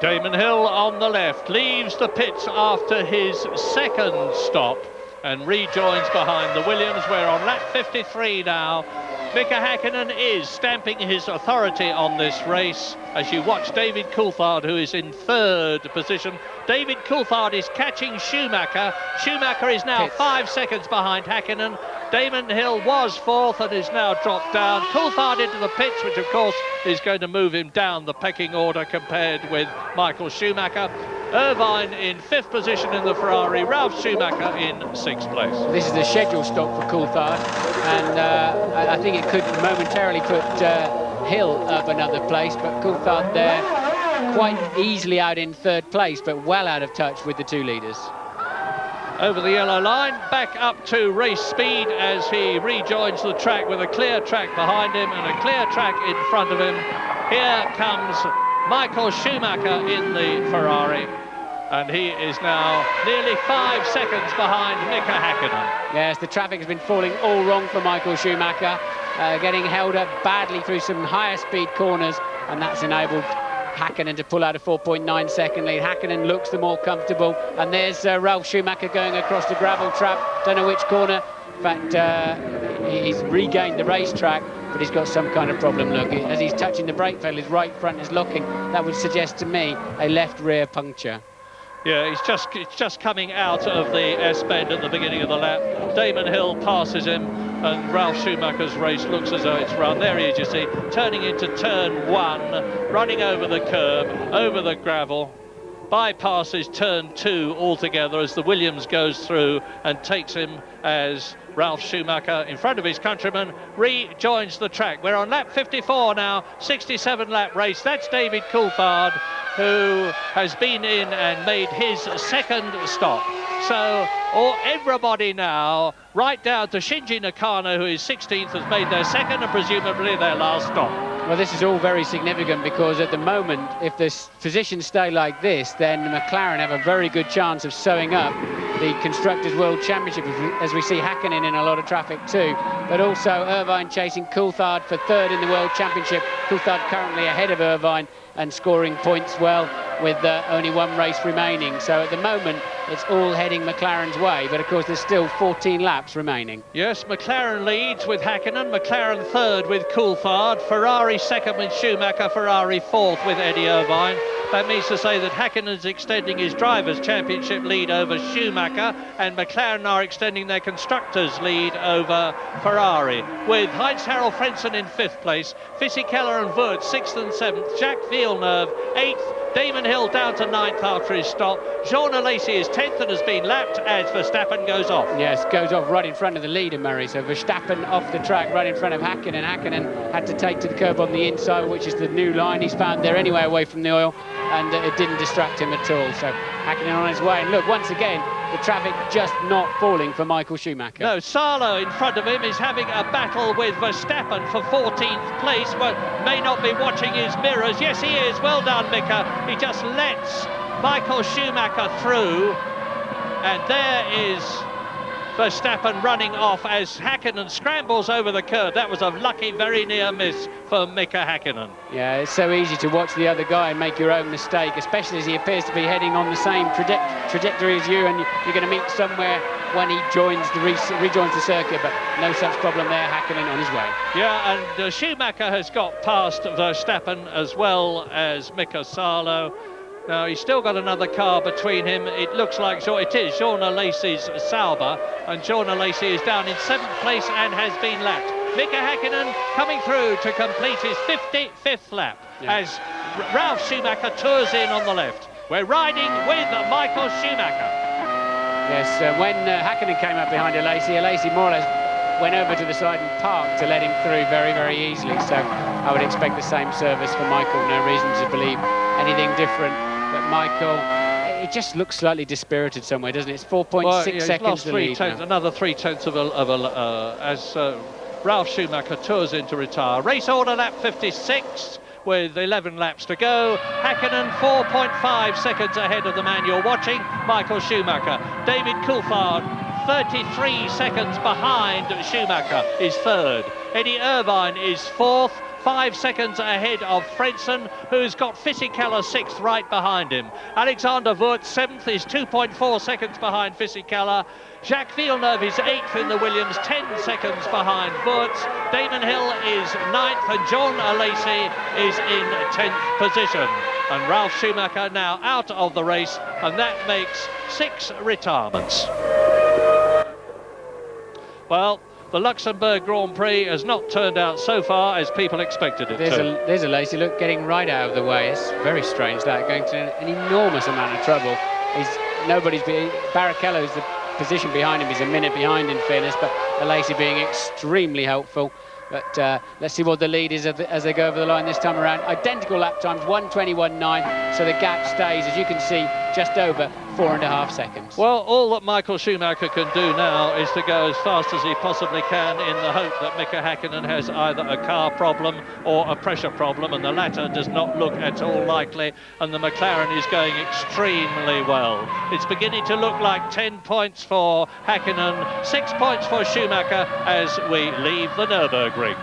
Damon Hill on the left leaves the pits after his 2nd stop and rejoins behind the Williams. We're on lap 53 now. Mika Häkkinen is stamping his authority on this race as you watch David Coulthard, who is in 3rd position. David Coulthard is catching Schumacher. Schumacher is now 5 seconds behind Häkkinen. Damon Hill was 4th and is now dropped down. Coulthard into the pits, which of course is going to move him down the pecking order compared with Michael Schumacher. Irvine in 5th position in the Ferrari, Ralf Schumacher in 6th place. This is a scheduled stop for Coulthard, and I think it could momentarily put Hill up another place, but Coulthard there quite easily out in 3rd place, but well out of touch with the 2 leaders. Over the yellow line, back up to race speed as he rejoins the track with a clear track behind him and a clear track in front of him. Here comes Michael Schumacher in the Ferrari, and he is now nearly 5 seconds behind Mika Häkkinen. Yes, the traffic has been falling all wrong for Michael Schumacher, getting held up badly through some higher speed corners, and that's enabled Häkkinen to pull out a 4.9 second lead. Häkkinen looks the more comfortable, and there's Ralf Schumacher going across the gravel trap. Don't know which corner. In fact, he's regained the racetrack, but he's got some kind of problem. Look, as he's touching the brake pedal, his right front is locking. That would suggest to me a left rear puncture. Yeah, it's just coming out of the S-bend at the beginning of the lap. Damon Hill passes him, and Ralf Schumacher's race looks as though it's run. There he is, you see, turning into turn 1, running over the curb, over the gravel, bypasses turn 2 altogether as the Williams goes through and takes him as Ralf Schumacher, in front of his countryman, rejoins the track. We're on lap 54 now, 67-lap race. That's David Coulthard, who has been in and made his 2nd stop. So everybody now, right down to Shinji Nakano, who is 16th, has made their 2nd and presumably their last stop. Well, this is all very significant because at the moment, if the positions stay like this, then McLaren have a very good chance of sewing up the Constructors' World Championship, as we see Häkkinen in a lot of traffic too. But also Irvine chasing Coulthard for 3rd in the World Championship. Coulthard currently ahead of Irvine and scoring points well with only 1 race remaining. So at the moment, it's all heading McLaren's way, but of course there's still 14 laps remaining. Yes, McLaren leads with Häkkinen, McLaren 3rd with Coulthard, Ferrari 2nd with Schumacher, Ferrari 4th with Eddie Irvine. That means to say that Häkkinen's extending his Drivers' Championship lead over Schumacher, and McLaren are extending their Constructors' lead over Ferrari, with Heinz-Harald Frentzen in 5th place, Fisichella and Wurz 6th and 7th, Jacques Villeneuve 8th, Damon Hill down to 9th after his stop. Jean Alesi is 10th and has been lapped as Verstappen goes off. Yes, goes off right in front of the leader, Murray. So Verstappen off the track right in front of Häkkinen. Häkkinen had to take to the curb on the inside, which is the new line he's found there anyway away from the oil, and it didn't distract him at all. So Häkkinen on his way, and look, once again, the traffic just not falling for Michael Schumacher. No, Salo in front of him is having a battle with Verstappen for 14th place, but may not be watching his mirrors. Yes, he is. Well done, Mika. He just lets Michael Schumacher through, and there is Verstappen running off as Häkkinen scrambles over the curve. That was a lucky, very near miss for Mika Häkkinen. Yeah, it's so easy to watch the other guy and make your own mistake, especially as he appears to be heading on the same trajectory as you, and you're going to meet somewhere when he rejoins the circuit, but no such problem there. Häkkinen on his way. Yeah, and Schumacher has got past Verstappen as well as Mika Salo. Now, he's still got another car between him. It looks like it is Jean Alesi's Sauber, and Jean Alesi is down in 7th place and has been lapped. Mika Häkkinen coming through to complete his 55th lap as Ralf Schumacher tours in on the left. We're riding with Michael Schumacher. Yes, when Häkkinen came up behind Alesi more or less went over to the side and parked to let him through very, very easily. So I would expect the same service for Michael. No reason to believe anything different. But Michael, it just looks slightly dispirited somewhere, doesn't it? It's 4.6 seconds to lead now. Another 3/10 as Ralf Schumacher tours in to retire. Race order lap 56 with 11 laps to go. Häkkinen 4.5 seconds ahead of the man you're watching, Michael Schumacher. David Coulthard 33 seconds behind Schumacher is third. Eddie Irvine is fourth. 5 seconds ahead of Fredson, who's got Fisichella 6th right behind him. Alexander Wurz 7th is 2.4 seconds behind Fisichella. Jacques Villeneuve is 8th in the Williams, 10 seconds behind Wurz. Damon Hill is 9th and John Alesi is in 10th position. And Ralf Schumacher now out of the race, and that makes 6 retirements. Well, the Luxembourg Grand Prix has not turned out so far as people expected it to. There's Alesi, look, getting right out of the way. It's very strange that, going to an enormous amount of trouble. Barrichello's the position behind him, he's a minute behind in fairness, but Alesi being extremely helpful. But let's see what the lead is as they go over the line this time around. Identical lap times, 1:21.9, so the gap stays, as you can see, just over 4.5 seconds. Well, all that Michael Schumacher can do now is to go as fast as he possibly can in the hope that Mika Häkkinen has either a car problem or a pressure problem, and the latter does not look at all likely, and the McLaren is going extremely well. It's beginning to look like 10 points for Häkkinen, 6 points for Schumacher as we leave the Nürburgring.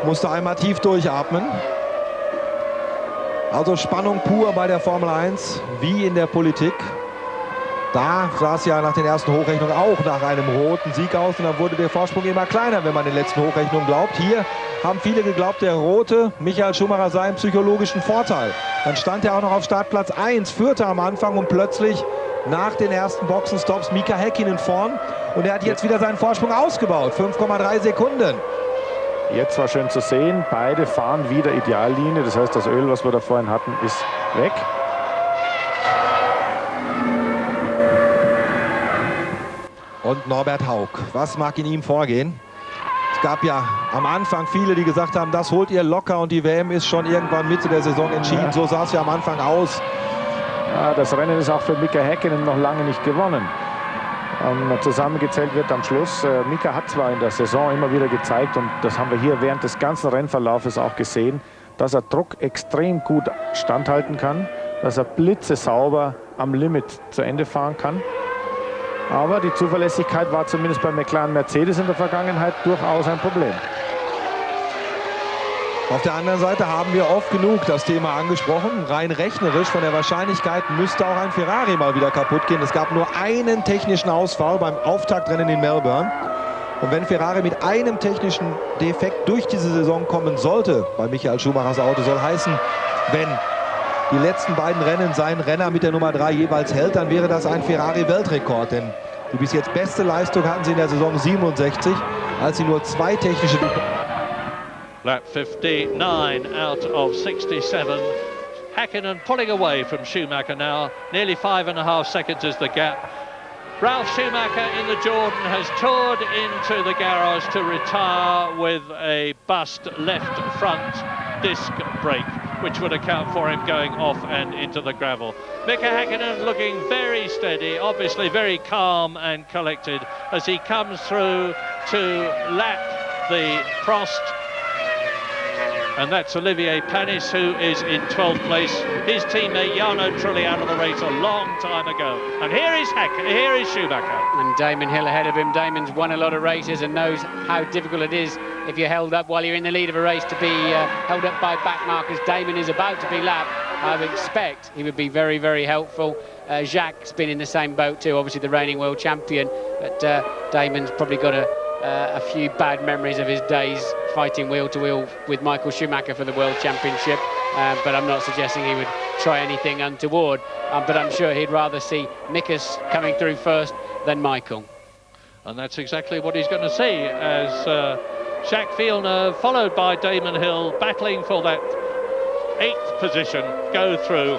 Musste einmal tief durchatmen. Also Spannung pur bei der Formel 1, wie in der Politik. Da sah es ja nach den ersten Hochrechnungen auch nach einem roten Sieg aus, und dann wurde der Vorsprung immer kleiner, wenn man den letzten Hochrechnungen glaubt. Hier haben viele geglaubt, der rote Michael Schumacher sei im psychologischen Vorteil. Dann stand er auch noch auf Startplatz 1, führte am Anfang, und plötzlich nach den ersten Boxenstops Mika Häkkinen vorn, und er hat jetzt wieder seinen Vorsprung ausgebaut, 5,3 Sekunden. Jetzt war schön zu sehen, beide fahren wieder Ideallinie, das heißt, das Öl, was wir da vorhin hatten, ist weg. Und Norbert Haug, was mag in ihm vorgehen? Es gab ja am Anfang viele, die gesagt haben, das holt ihr locker und die WM ist schon irgendwann Mitte der Saison entschieden. Ja. So sah es ja am Anfang aus. Ja, das Rennen ist auch für Mika Häkkinen noch lange nicht gewonnen. Zusammengezählt wird am Schluss. Mika hat zwar in der Saison immer wieder gezeigt, und das haben wir hier während des ganzen Rennverlaufes auch gesehen, dass er Druck extrem gut standhalten kann, dass er blitzesauber am Limit zu Ende fahren kann. Aber die Zuverlässigkeit war zumindest bei McLaren Mercedes in der Vergangenheit durchaus ein Problem. Auf der anderen Seite haben wir oft genug das Thema angesprochen. Rein rechnerisch von der Wahrscheinlichkeit müsste auch ein Ferrari mal wieder kaputt gehen. Es gab nur einen technischen Ausfall beim Auftaktrennen in Melbourne. Und wenn Ferrari mit einem technischen Defekt durch diese Saison kommen sollte, bei Michael Schumachers Auto, soll heißen, wenn die letzten beiden Rennen sein Renner mit der Nummer 3 jeweils hält, dann wäre das ein Ferrari-Weltrekord. Denn die bis jetzt beste Leistung hatten sie in der Saison 67, als sie nur 2 technische... Lap 59 out of 67. Häkkinen pulling away from Schumacher now. Nearly 5.5 seconds is the gap. Ralf Schumacher in the Jordan has toured into the garage to retire with a bust left front disc brake, which would account for him going off and into the gravel. Mika Häkkinen looking very steady, obviously very calm and collected as he comes through to lap the Prost. And that's Olivier Panis, who is in 12th place. His teammate Jarno Trulli out of the race a long time ago. And here is Schumacher. And Damon Hill ahead of him. Damon's won a lot of races and knows how difficult it is if you're held up while you're in the lead of a race to be held up by back markers. Damon is about to be lapped. I would expect he would be very, very helpful. Jacques' been in the same boat too, obviously the reigning world champion, but Damon's probably got a few bad memories of his days fighting wheel to wheel with Michael Schumacher for the World Championship, but I'm not suggesting he would try anything untoward, but I'm sure he'd rather see Mikas coming through first than Michael. And that's exactly what he's going to see as Jacques Villeneuve, followed by Damon Hill, battling for that 8th position, go through.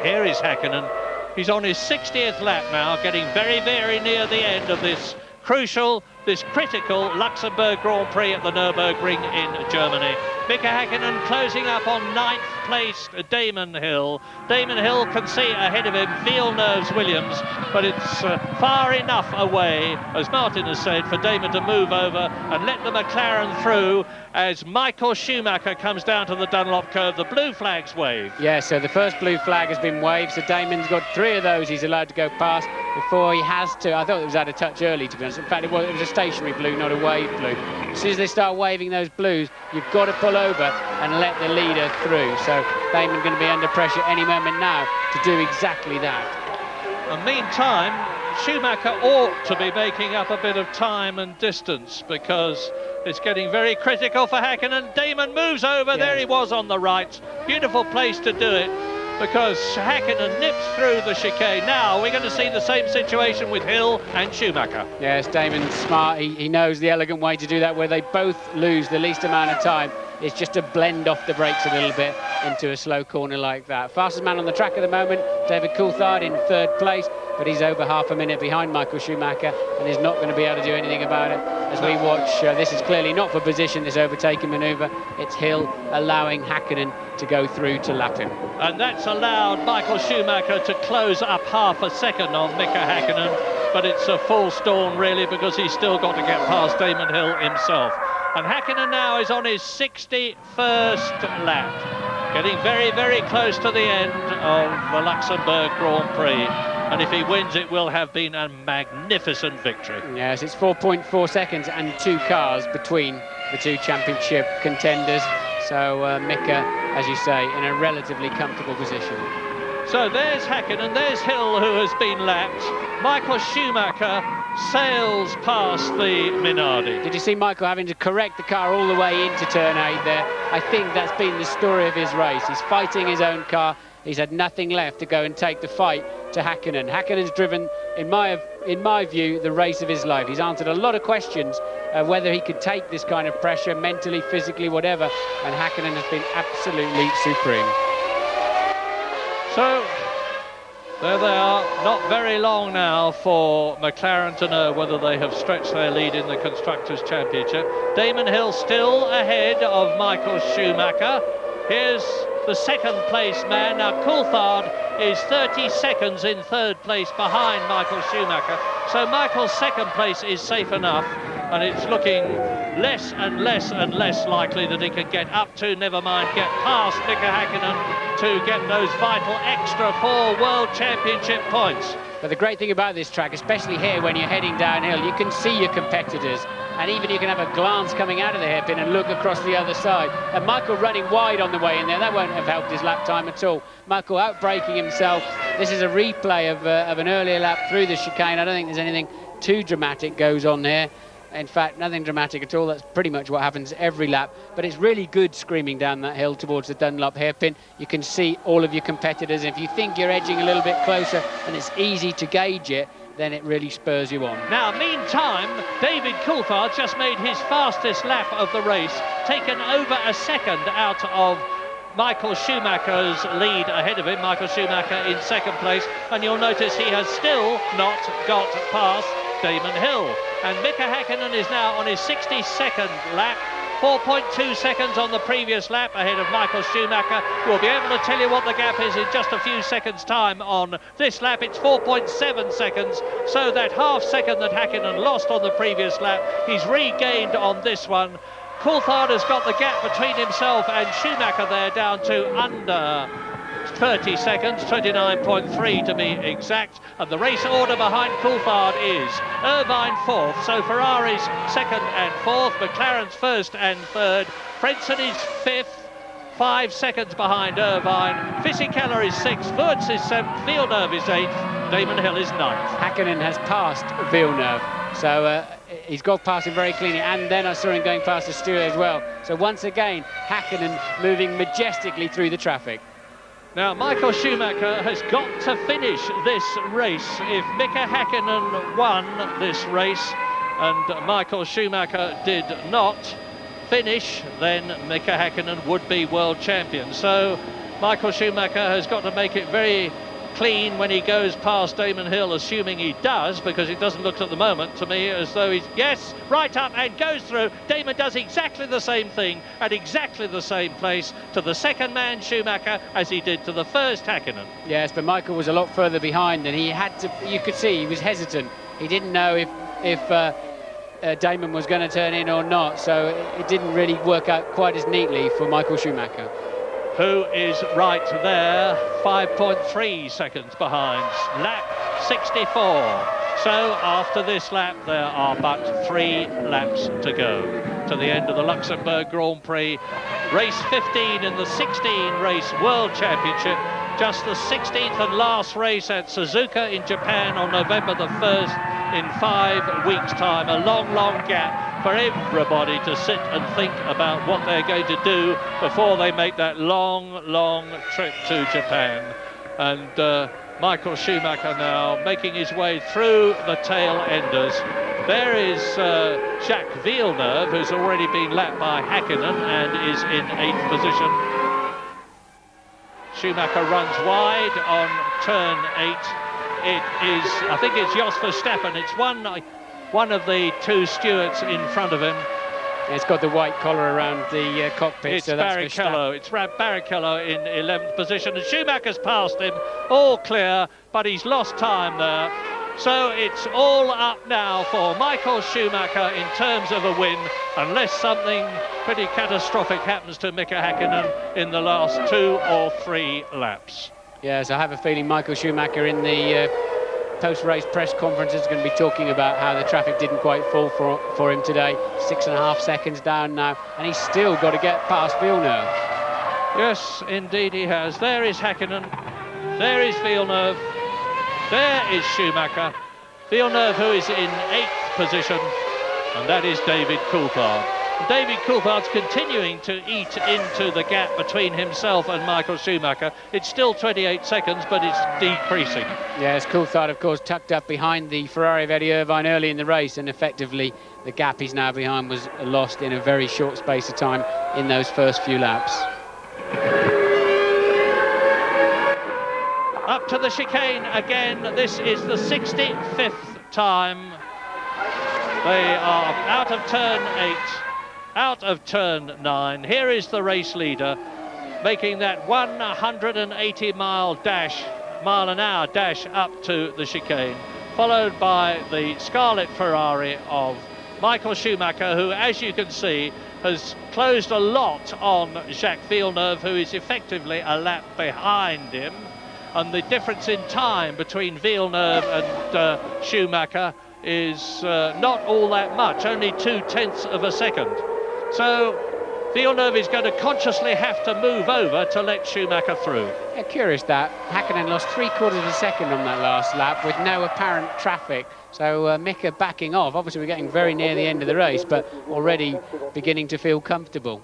Here is Häkkinen. He's on his 60th lap now, getting very, very near the end of this crucial, this critical Luxembourg Grand Prix at the Nürburgring in Germany. Mika Häkkinen closing up on 9th place Damon Hill. Damon Hill can see ahead of him Villeneuve's Williams, but it's far enough away, as Martin has said, for Damon to move over and let the McLaren through as Michael Schumacher comes down to the Dunlop curve. The blue flag's waved. Yeah, so the first blue flag has been waved, so Damon's got 3 of those he's allowed to go past before he has to. I thought it was out of touch early, to be honest. In fact, it was a stationary blue, not a wave blue. As soon as they start waving those blues, you've got to pull over and let the leader through. So Damon going to be under pressure any moment now to do exactly that. And meantime, Schumacher ought to be making up a bit of time and distance, because it's getting very critical for Häkkinen. Damon moves over, yeah. There he was on the right. Beautiful place to do it, because Häkkinen nips through the chicane. Now we're going to see the same situation with Hill and Schumacher. Yes, Damon's smart. He knows the elegant way to do that, where they both lose the least amount of time. It's just to blend off the brakes a little bit into a slow corner like that. Fastest man on the track at the moment, David Coulthard in 3rd place, but he's over half a minute behind Michael Schumacher and is not going to be able to do anything about it. As we watch, this is clearly not for position, this overtaking manoeuvre. It's Hill allowing Häkkinen to go through to lap him. And that's allowed Michael Schumacher to close up half a second on Mika Häkkinen, but it's a full storm really, because he's still got to get past Damon Hill himself. And Häkkinen now is on his 61st lap, getting very, very close to the end of the Luxembourg Grand Prix. And if he wins, it will have been a magnificent victory. Yes, it's 4.4 seconds and 2 cars between the 2 championship contenders. So Mika, as you say, in a relatively comfortable position. So there's Häkkinen, there's Hill, who has been lapped. Michael Schumacher sails past the Minardi. Did you see Michael having to correct the car all the way into turn 8 there? I think that's been the story of his race. He's fighting his own car. He's had nothing left to go and take the fight to Häkkinen. Häkkinen's driven, in my view, the race of his life. He's answered a lot of questions whether he could take this kind of pressure, mentally, physically, whatever, and Häkkinen has been absolutely supreme. So there they are, not very long now for McLaren to know whether they have stretched their lead in the Constructors' Championship. Damon Hill still ahead of Michael Schumacher. Here's the 2nd place man. Now Coulthard is 30 seconds in 3rd place behind Michael Schumacher. So Michael's 2nd place is safe enough, and it's looking less and less and less likely that he can get up to, never mind get past Mika Häkkinen to get those vital extra 4 World Championship points. But the great thing about this track, especially here when you're heading downhill, you can see your competitors, and even you can have a glance coming out of the hairpin and look across the other side. And Michael running wide on the way in there, that won't have helped his lap time at all. Michael outbraking himself. This is a replay of an earlier lap through the chicane. I don't think there's anything too dramatic goes on here. In fact, nothing dramatic at all. That's pretty much what happens every lap. But it's really good screaming down that hill towards the Dunlop hairpin. You can see all of your competitors. If you think you're edging a little bit closer and it's easy to gauge it, then it really spurs you on. Now, meantime, David Coulthard just made his fastest lap of the race, taken over a second out of Michael Schumacher's lead ahead of him. Michael Schumacher in 2nd place, and you'll notice he has still not got past Damon Hill. And Mika Häkkinen is now on his 62nd lap, 4.2 seconds on the previous lap ahead of Michael Schumacher. We'll be able to tell you what the gap is in just a few seconds' time on this lap. It's 4.7 seconds, so that half second that Häkkinen lost on the previous lap, he's regained on this one. Coulthard has got the gap between himself and Schumacher there down to under 30 seconds, 29.3 to be exact. And the race order behind Coulthard is Irvine 4th, so Ferrari's 2nd and 4th, McLaren's 1st and 3rd, Frentzen is 5th, 5 seconds behind Irvine, Fisichella is 6th, Wurz is 7th, Villeneuve is 8th, Damon Hill is 9th. Hakkinen has passed Villeneuve, so he's got past him very cleanly, and then I saw him going past the steward as well. So once again, Hakkinen moving majestically through the traffic. Now, Michael Schumacher has got to finish this race. If Mika Hakkinen won this race and Michael Schumacher did not finish, then Mika Hakkinen would be world champion. So Michael Schumacher has got to make it very clean when he goes past Damon Hill, assuming he does, because it doesn't look at the moment to me as though he's, yes, right up and goes through. Damon does exactly the same thing at exactly the same place to the second man Schumacher as he did to the first Hakkinen. Yes, but Michael was a lot further behind, and he had to, you could see he was hesitant. He didn't know if Damon was going to turn in or not, so it didn't really work out quite as neatly for Michael Schumacher, who is right there, 5.3 seconds behind, lap 64. So after this lap, there are but 3 laps to go to the end of the Luxembourg Grand Prix. Race 15 in the 16 race World Championship, just the 16th and last race at Suzuka in Japan on November the 1st in 5 weeks' time. A long, long gap for everybody to sit and think about what they're going to do before they make that long, long trip to Japan. And Michael Schumacher now making his way through the tail enders. There is Jacques Villeneuve, who's already been lapped by Hakkinen and is in 8th position. Schumacher runs wide on turn 8. It is, I think it's Jos Verstappen. It's one of the 2 stewards in front of him. It's got the white collar around the cockpit. It's so Barrichello. It's Barrichello in 11th position, and Schumacher's passed him, all clear, but he's lost time there. So it's all up now for Michael Schumacher in terms of a win, unless something pretty catastrophic happens to Mika Hakkinen in the last 2 or 3 laps. Yes, I have a feeling Michael Schumacher in the post-race press conference is going to be talking about how the traffic didn't quite fall for him today. 6.5 seconds down now, and he's still got to get past Villeneuve. Yes, indeed he has. There is Hakkinen, there is Villeneuve, there is Schumacher. Villeneuve, who is in 8th position, and that is David Coulthard. David Coulthard's continuing to eat into the gap between himself and Michael Schumacher. It's still 28 seconds, but it's decreasing. Yes, Coulthard, of course, tucked up behind the Ferrari of Eddie Irvine early in the race, and effectively the gap he's now behind was lost in a very short space of time in those first few laps. Up to the chicane again. This is the 65th time. They are out of turn 8. Out of turn 9. Here is the race leader making that 180-mile-an-hour dash up to the chicane, followed by the Scarlet Ferrari of Michael Schumacher, who, as you can see, has closed a lot on Jacques Villeneuve, who is effectively a lap behind him. And the difference in time between Villeneuve and Schumacher is not all that much, only 0.2 of a second. So Villeneuve is going to consciously have to move over to let Schumacher through. Yeah, curious that Hakkinen lost 3/4 of a second on that last lap with no apparent traffic. So Mika backing off. Obviously we're getting very near the end of the race, but already beginning to feel comfortable.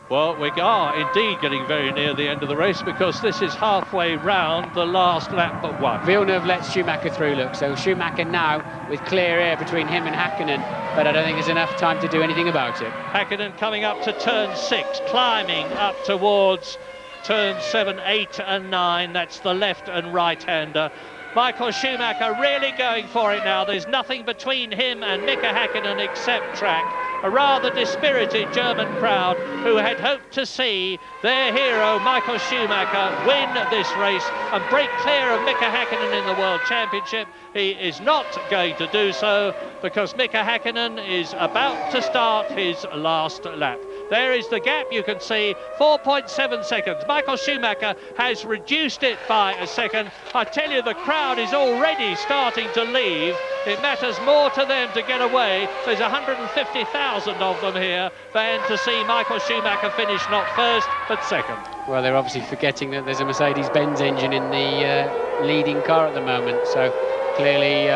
Well, we are indeed getting very near the end of the race, because this is halfway round the last lap but one. Villeneuve lets Schumacher through, look. So Schumacher now with clear air between him and Hakkinen, but I don't think there's enough time to do anything about it. Hakkinen coming up to turn 6, climbing up towards turn 7, 8 and 9. That's the left and right-hander. Michael Schumacher really going for it now. There's nothing between him and Mika Hakkinen except track. a rather dispirited German crowd who had hoped to see their hero Michael Schumacher win this race and break clear of Mika Häkkinen in the World Championship. He is not going to do so because Mika Häkkinen is about to start his last lap. There is the gap, you can see, 4.7 seconds. Michael Schumacher has reduced it by a second. I tell you, the crowd is already starting to leave. It matters more to them to get away. There's 150,000 of them here than to see Michael Schumacher finish not first, but second. Well, they're obviously forgetting that there's a Mercedes-Benz engine in the leading car at the moment. So clearly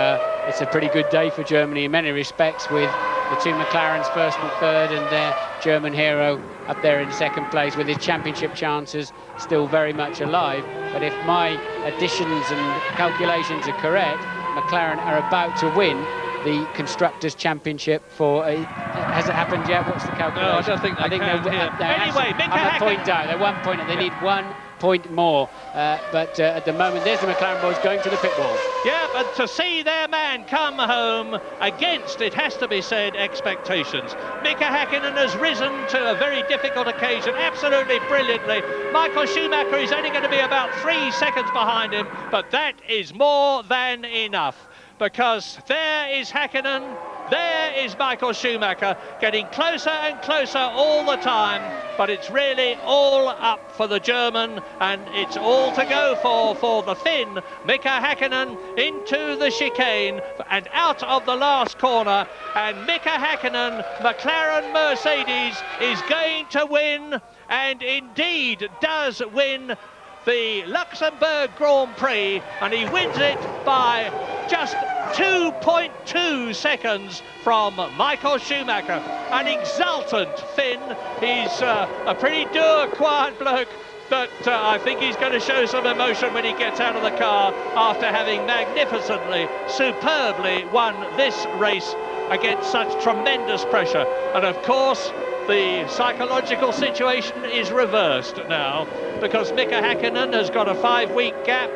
it's a pretty good day for Germany in many respects, with the two McLarens first and third, and their German hero up there in second place with his championship chances still very much alive. But if my additions and calculations are correct, McLaren are about to win the Constructors' Championship for a... Has it happened yet? What's the calculation? No, I don't think they can anyway, Mika Häkkinen... point out. They're 1 point, and they need 1 point more. But at the moment, there's the McLaren boys going to the pit wall. Yeah, but to see their man come home against, it has to be said, expectations. Mika Häkkinen has risen to a very difficult occasion, absolutely brilliantly. Michael Schumacher is only going to be about 3 seconds behind him, but that is more than enough, because there is Häkkinen, there is Michael Schumacher, getting closer and closer all the time, but it's really all up for the German, and it's all to go for the Finn, Mika Häkkinen, into the chicane and out of the last corner, and Mika Häkkinen, McLaren Mercedes, is going to win, and indeed does win the Luxembourg Grand Prix, and he wins it by just 2.2 seconds from Michael Schumacher. An exultant Finn. He's a pretty dour, quiet bloke, but I think he's going to show some emotion when he gets out of the car after having magnificently, superbly won this race against such tremendous pressure. And of course, the psychological situation is reversed now, because Mika Häkkinen has got a 5-week gap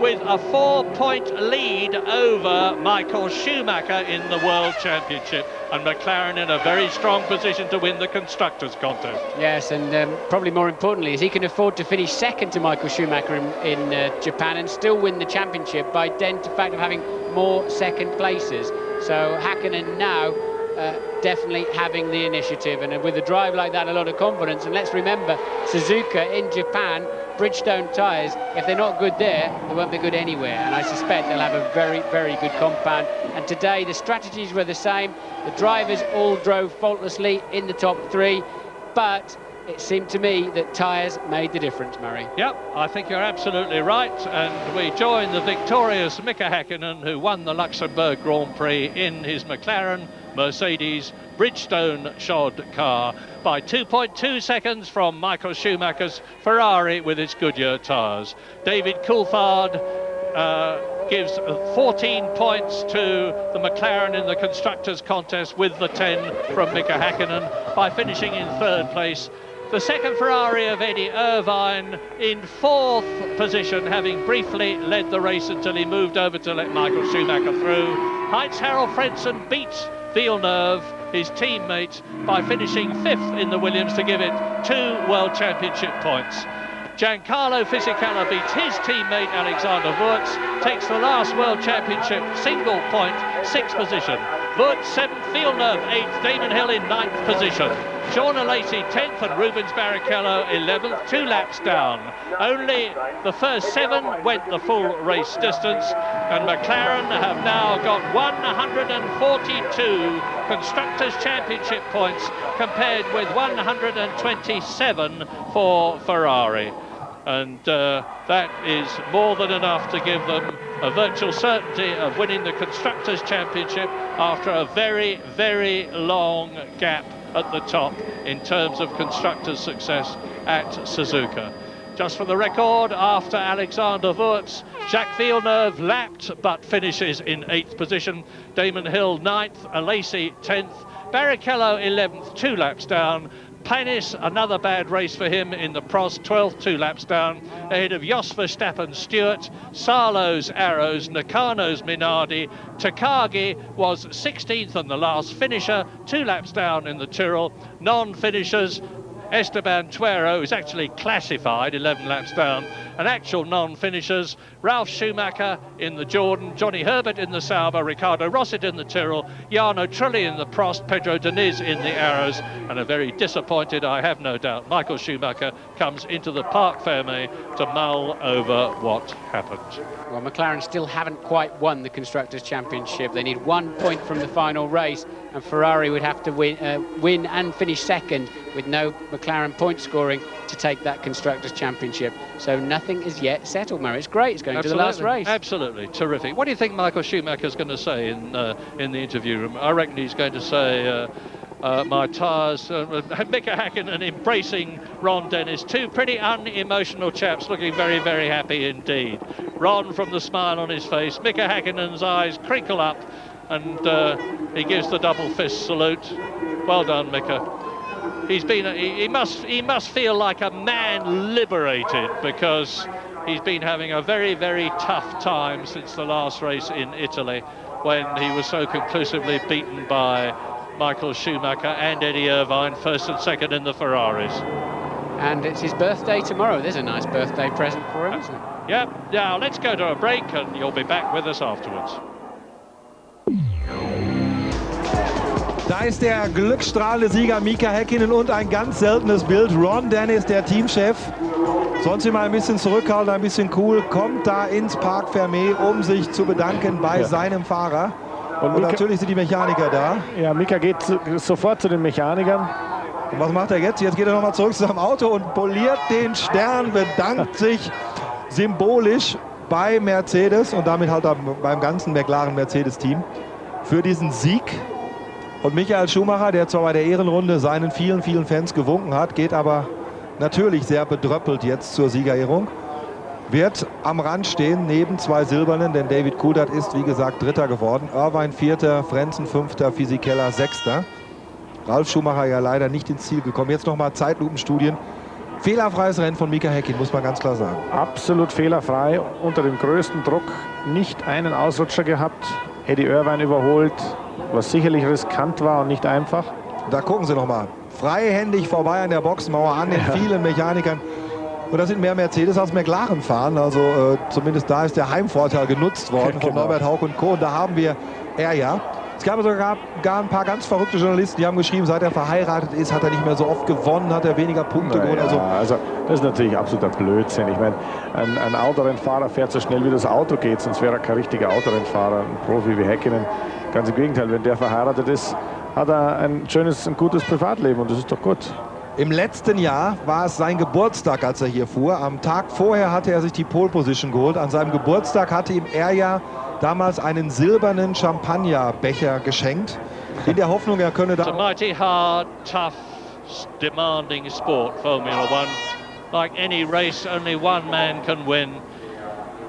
with a 4-point lead over Michael Schumacher in the World Championship, and McLaren in a very strong position to win the Constructors' contest. Yes, and probably more importantly, is he can afford to finish second to Michael Schumacher in Japan and still win the championship by dint of fact of having more second places. So Häkkinen now definitely having the initiative, and with a drive like that, a lot of confidence. And let's remember, Suzuka in Japan, Bridgestone tyres, if they're not good there, they won't be good anywhere, and I suspect they'll have a very, very good compound. And today the strategies were the same. The drivers all drove faultlessly in the top 3, but it seemed to me that tyres made the difference, Murray. Yep, I think you're absolutely right, and we join the victorious Mika Häkkinen, who won the Luxembourg Grand Prix in his McLaren Mercedes Bridgestone shod car by 2.2 seconds from Michael Schumacher's Ferrari with its Goodyear tyres. David Coulthard gives 14 points to the McLaren in the Constructors' contest, with the 10 from Mika Häkkinen, by finishing in 3rd place. The second Ferrari of Eddie Irvine in 4th position, having briefly led the race until he moved over to let Michael Schumacher through. Heinz-Harald Frentzen beats Villeneuve, his teammate, by finishing 5th in the Williams to give it 2 World Championship points. Giancarlo Fisichella beats his teammate Alexander Wurz, takes the last World Championship single point, 6th position. Wurz 7th, Villeneuve 8th, Damon Hill in 9th position. Sean Lacey 10th and Rubens Barrichello 11th, 2 laps down. Only the first 7 went the full race distance, and McLaren have now got 142 Constructors' Championship points compared with 127 for Ferrari. And that is more than enough to give them a virtual certainty of winning the Constructors' Championship after a very, very long gap at the top in terms of Constructors' success at Suzuka. Just for the record, after Alexander Wurz, Jacques Villeneuve lapped but finishes in 8th position. Damon Hill 9th, Alesi 10th, Barrichello 11th, 2 laps down. Panis, another bad race for him in the Prost, 12th, 2 laps down, ahead of Jos Verstappen, Stewart, Sarlo's Arrows, Nakano's Minardi. Takagi was 16th and the last finisher, 2 laps down in the Tyrrell. Non-finishers, Esteban Tuero is actually classified 11 laps down, and actual non-finishers, Ralf Schumacher in the Jordan, Johnny Herbert in the Sauber, Ricardo Rosset in the Tyrrell, Jarno Trulli in the Prost, Pedro Diniz in the Arrows, and a very disappointed, I have no doubt, Michael Schumacher comes into the Parc Fermé to mull over what happened. Well, McLaren still haven't quite won the Constructors' Championship. They need 1 point from the final race, and Ferrari would have to win and finish second with no McLaren point scoring to take that Constructors' Championship. So nothing is yet settled, Murray. It's great. It's going to the last race. Absolutely. Terrific. What do you think Michael Schumacher's going to say in the interview room? I reckon he's going to say... my tyres, Mika Häkkinen embracing Ron Dennis, 2 pretty unemotional chaps looking very, very happy indeed. Ron from the smile on his face, Mika Häkkinen's eyes crinkle up, and he gives the double fist salute. Well done, Mika. He's been, he must feel like a man liberated, because he's been having a very, very tough time since the last race in Italy, when he was so conclusively beaten by Michael Schumacher and Eddie Irvine, first and second in the Ferraris. And it's his birthday tomorrow. There's a nice birthday present for him, isn't it? Yep. Now let's go to a break, and you'll be back with us afterwards. Da ist der glücksstrahlende Sieger Mika Häkkinen und ein ganz seltenes Bild. Ron Dennis, der Teamchef, sonst immer ein bisschen zurückhaltend, ein bisschen cool, kommt da ins Parc Fermé, um sich zu bedanken bei seinem Fahrer. Und natürlich sind die Mechaniker da. Ja, Mika geht sofort zu den Mechanikern. Und was macht er jetzt? Jetzt geht er nochmal zurück zu seinem Auto und poliert den Stern, bedankt sich symbolisch bei Mercedes und damit halt beim ganzen McLaren-Mercedes-Team für diesen Sieg. Und Michael Schumacher, der zwar bei der Ehrenrunde seinen vielen, vielen Fans gewunken hat, geht aber natürlich sehr bedröppelt jetzt zur Siegerehrung. Wird am Rand stehen, neben 2 Silbernen, denn David Coulthard ist, wie gesagt, Dritter geworden. Irvine Vierter, Frentzen Fünfter, Fisichella Sechster. Ralf Schumacher ja leider nicht ins Ziel gekommen. Jetzt nochmal Zeitlupenstudien. Fehlerfreies Rennen von Mika Häkkinen, muss man ganz klar sagen. Absolut fehlerfrei, unter dem größten Druck, nicht einen Ausrutscher gehabt. Eddie Irvine überholt, was sicherlich riskant war und nicht einfach. Da gucken Sie nochmal. Freihändig vorbei an der Boxenmauer an den vielen Mechanikern. Und da sind mehr Mercedes als McLaren fahren. Also zumindest da ist der Heimvorteil genutzt worden von Norbert Hauck und Co. Und da haben wir ja. Es gab sogar ein paar ganz verrückte Journalisten, die haben geschrieben, seit er verheiratet ist, hat er nicht mehr so oft gewonnen, hat er weniger Punkte gewonnen. Also das ist natürlich absoluter Blödsinn. Ich meine, ein Autorennfahrer fährt so schnell, wie das Auto geht, sonst wäre er kein richtiger Autorennfahrer, ein Profi wie Häkkinen. Ganz im Gegenteil, wenn der verheiratet ist, hat er ein schönes, ein gutes Privatleben und das ist doch gut. Im letzten Jahr war es sein Geburtstag, als er hier fuhr. Am Tag vorher hatte er sich die Pole Position geholt. An seinem Geburtstag hatte ihm er ja damals einen silbernen Champagnerbecher geschenkt, in der Hoffnung, er könne da... It's a mighty hard, tough, demanding sport, Formula One. Like any race, only one man can win.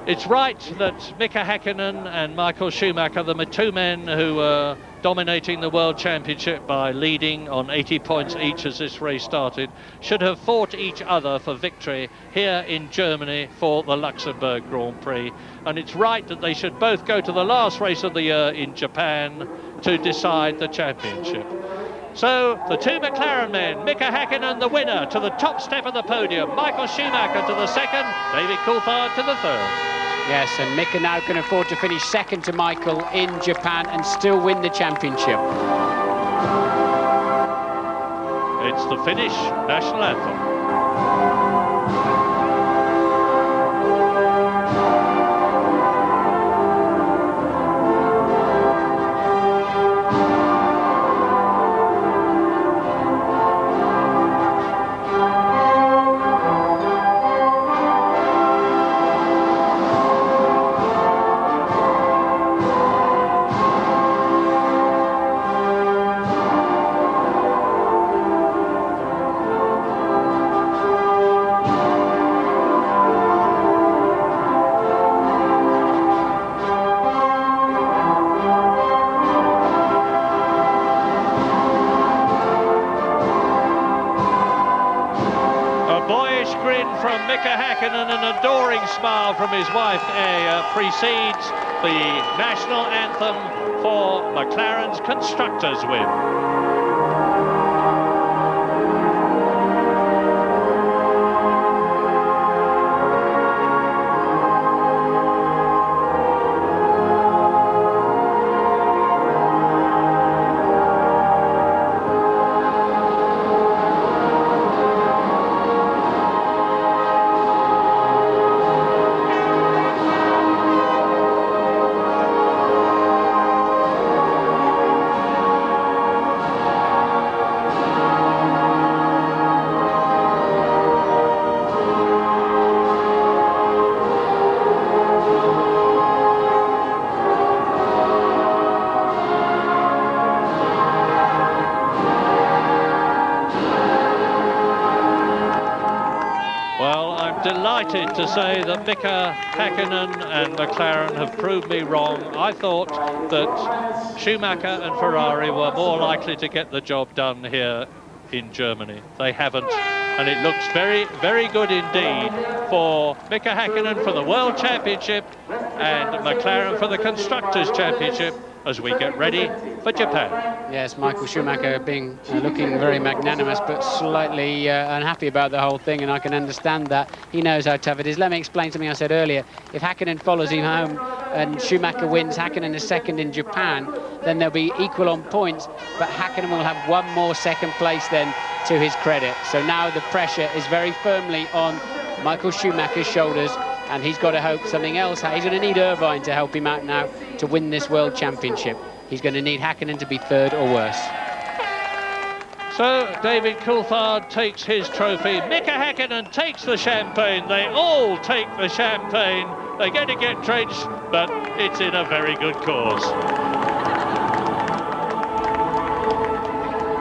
It's right that Mika Häkkinen and Michael Schumacher, the 2 men who were dominating the World Championship by leading on 80 points each as this race started, should have fought each other for victory here in Germany for the Luxembourg Grand Prix. And it's right that they should both go to the last race of the year in Japan to decide the championship. So the 2 McLaren men, Mika Häkkinen the winner to the top step of the podium, Michael Schumacher to the second, David Coulthard to the third. Yes, and Mika now can afford to finish second to Michael in Japan and still win the championship. It's the Finnish national anthem. from Mika Häkkinen, an adoring smile from his wife, precedes the national anthem for McLaren's Constructors' win. Delighted to say that Mika Häkkinen and McLaren have proved me wrong. I thought that Schumacher and Ferrari were more likely to get the job done here in Germany. They haven't, and it looks very, very good indeed for Mika Häkkinen for the World Championship and McLaren for the Constructors' Championship as we get ready for Japan. Yes, Michael Schumacher being looking very magnanimous but slightly unhappy about the whole thing, and I can understand that. He knows how tough it is. Let me explain something I said earlier. If Häkkinen follows him home and Schumacher wins, Häkkinen is second in Japan, then they'll be equal on points, but Häkkinen will have one more second place then to his credit. So now the pressure is very firmly on Michael Schumacher's shoulders, and he's got to hope something else. He's going to need Irvine to help him out now to win this World Championship. He's going to need Häkkinen to be third or worse. So David Coulthard takes his trophy. Mika Häkkinen takes the champagne. They all take the champagne. They're going to get drenched, but it's in a very good cause.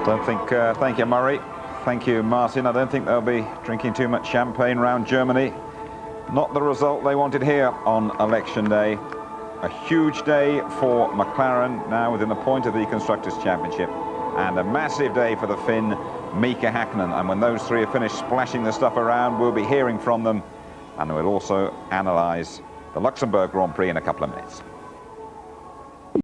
Don't think, thank you, Murray. Thank you, Martin. I don't think they'll be drinking too much champagne around Germany. Not the result they wanted here on election day. A huge day for McLaren, now within a point of the Constructors' Championship, and a massive day for the Finn, Mika Häkkinen. And when those three are finished splashing the stuff around, we'll be hearing from them, and we'll also analyse the Luxembourg Grand Prix in a couple of minutes.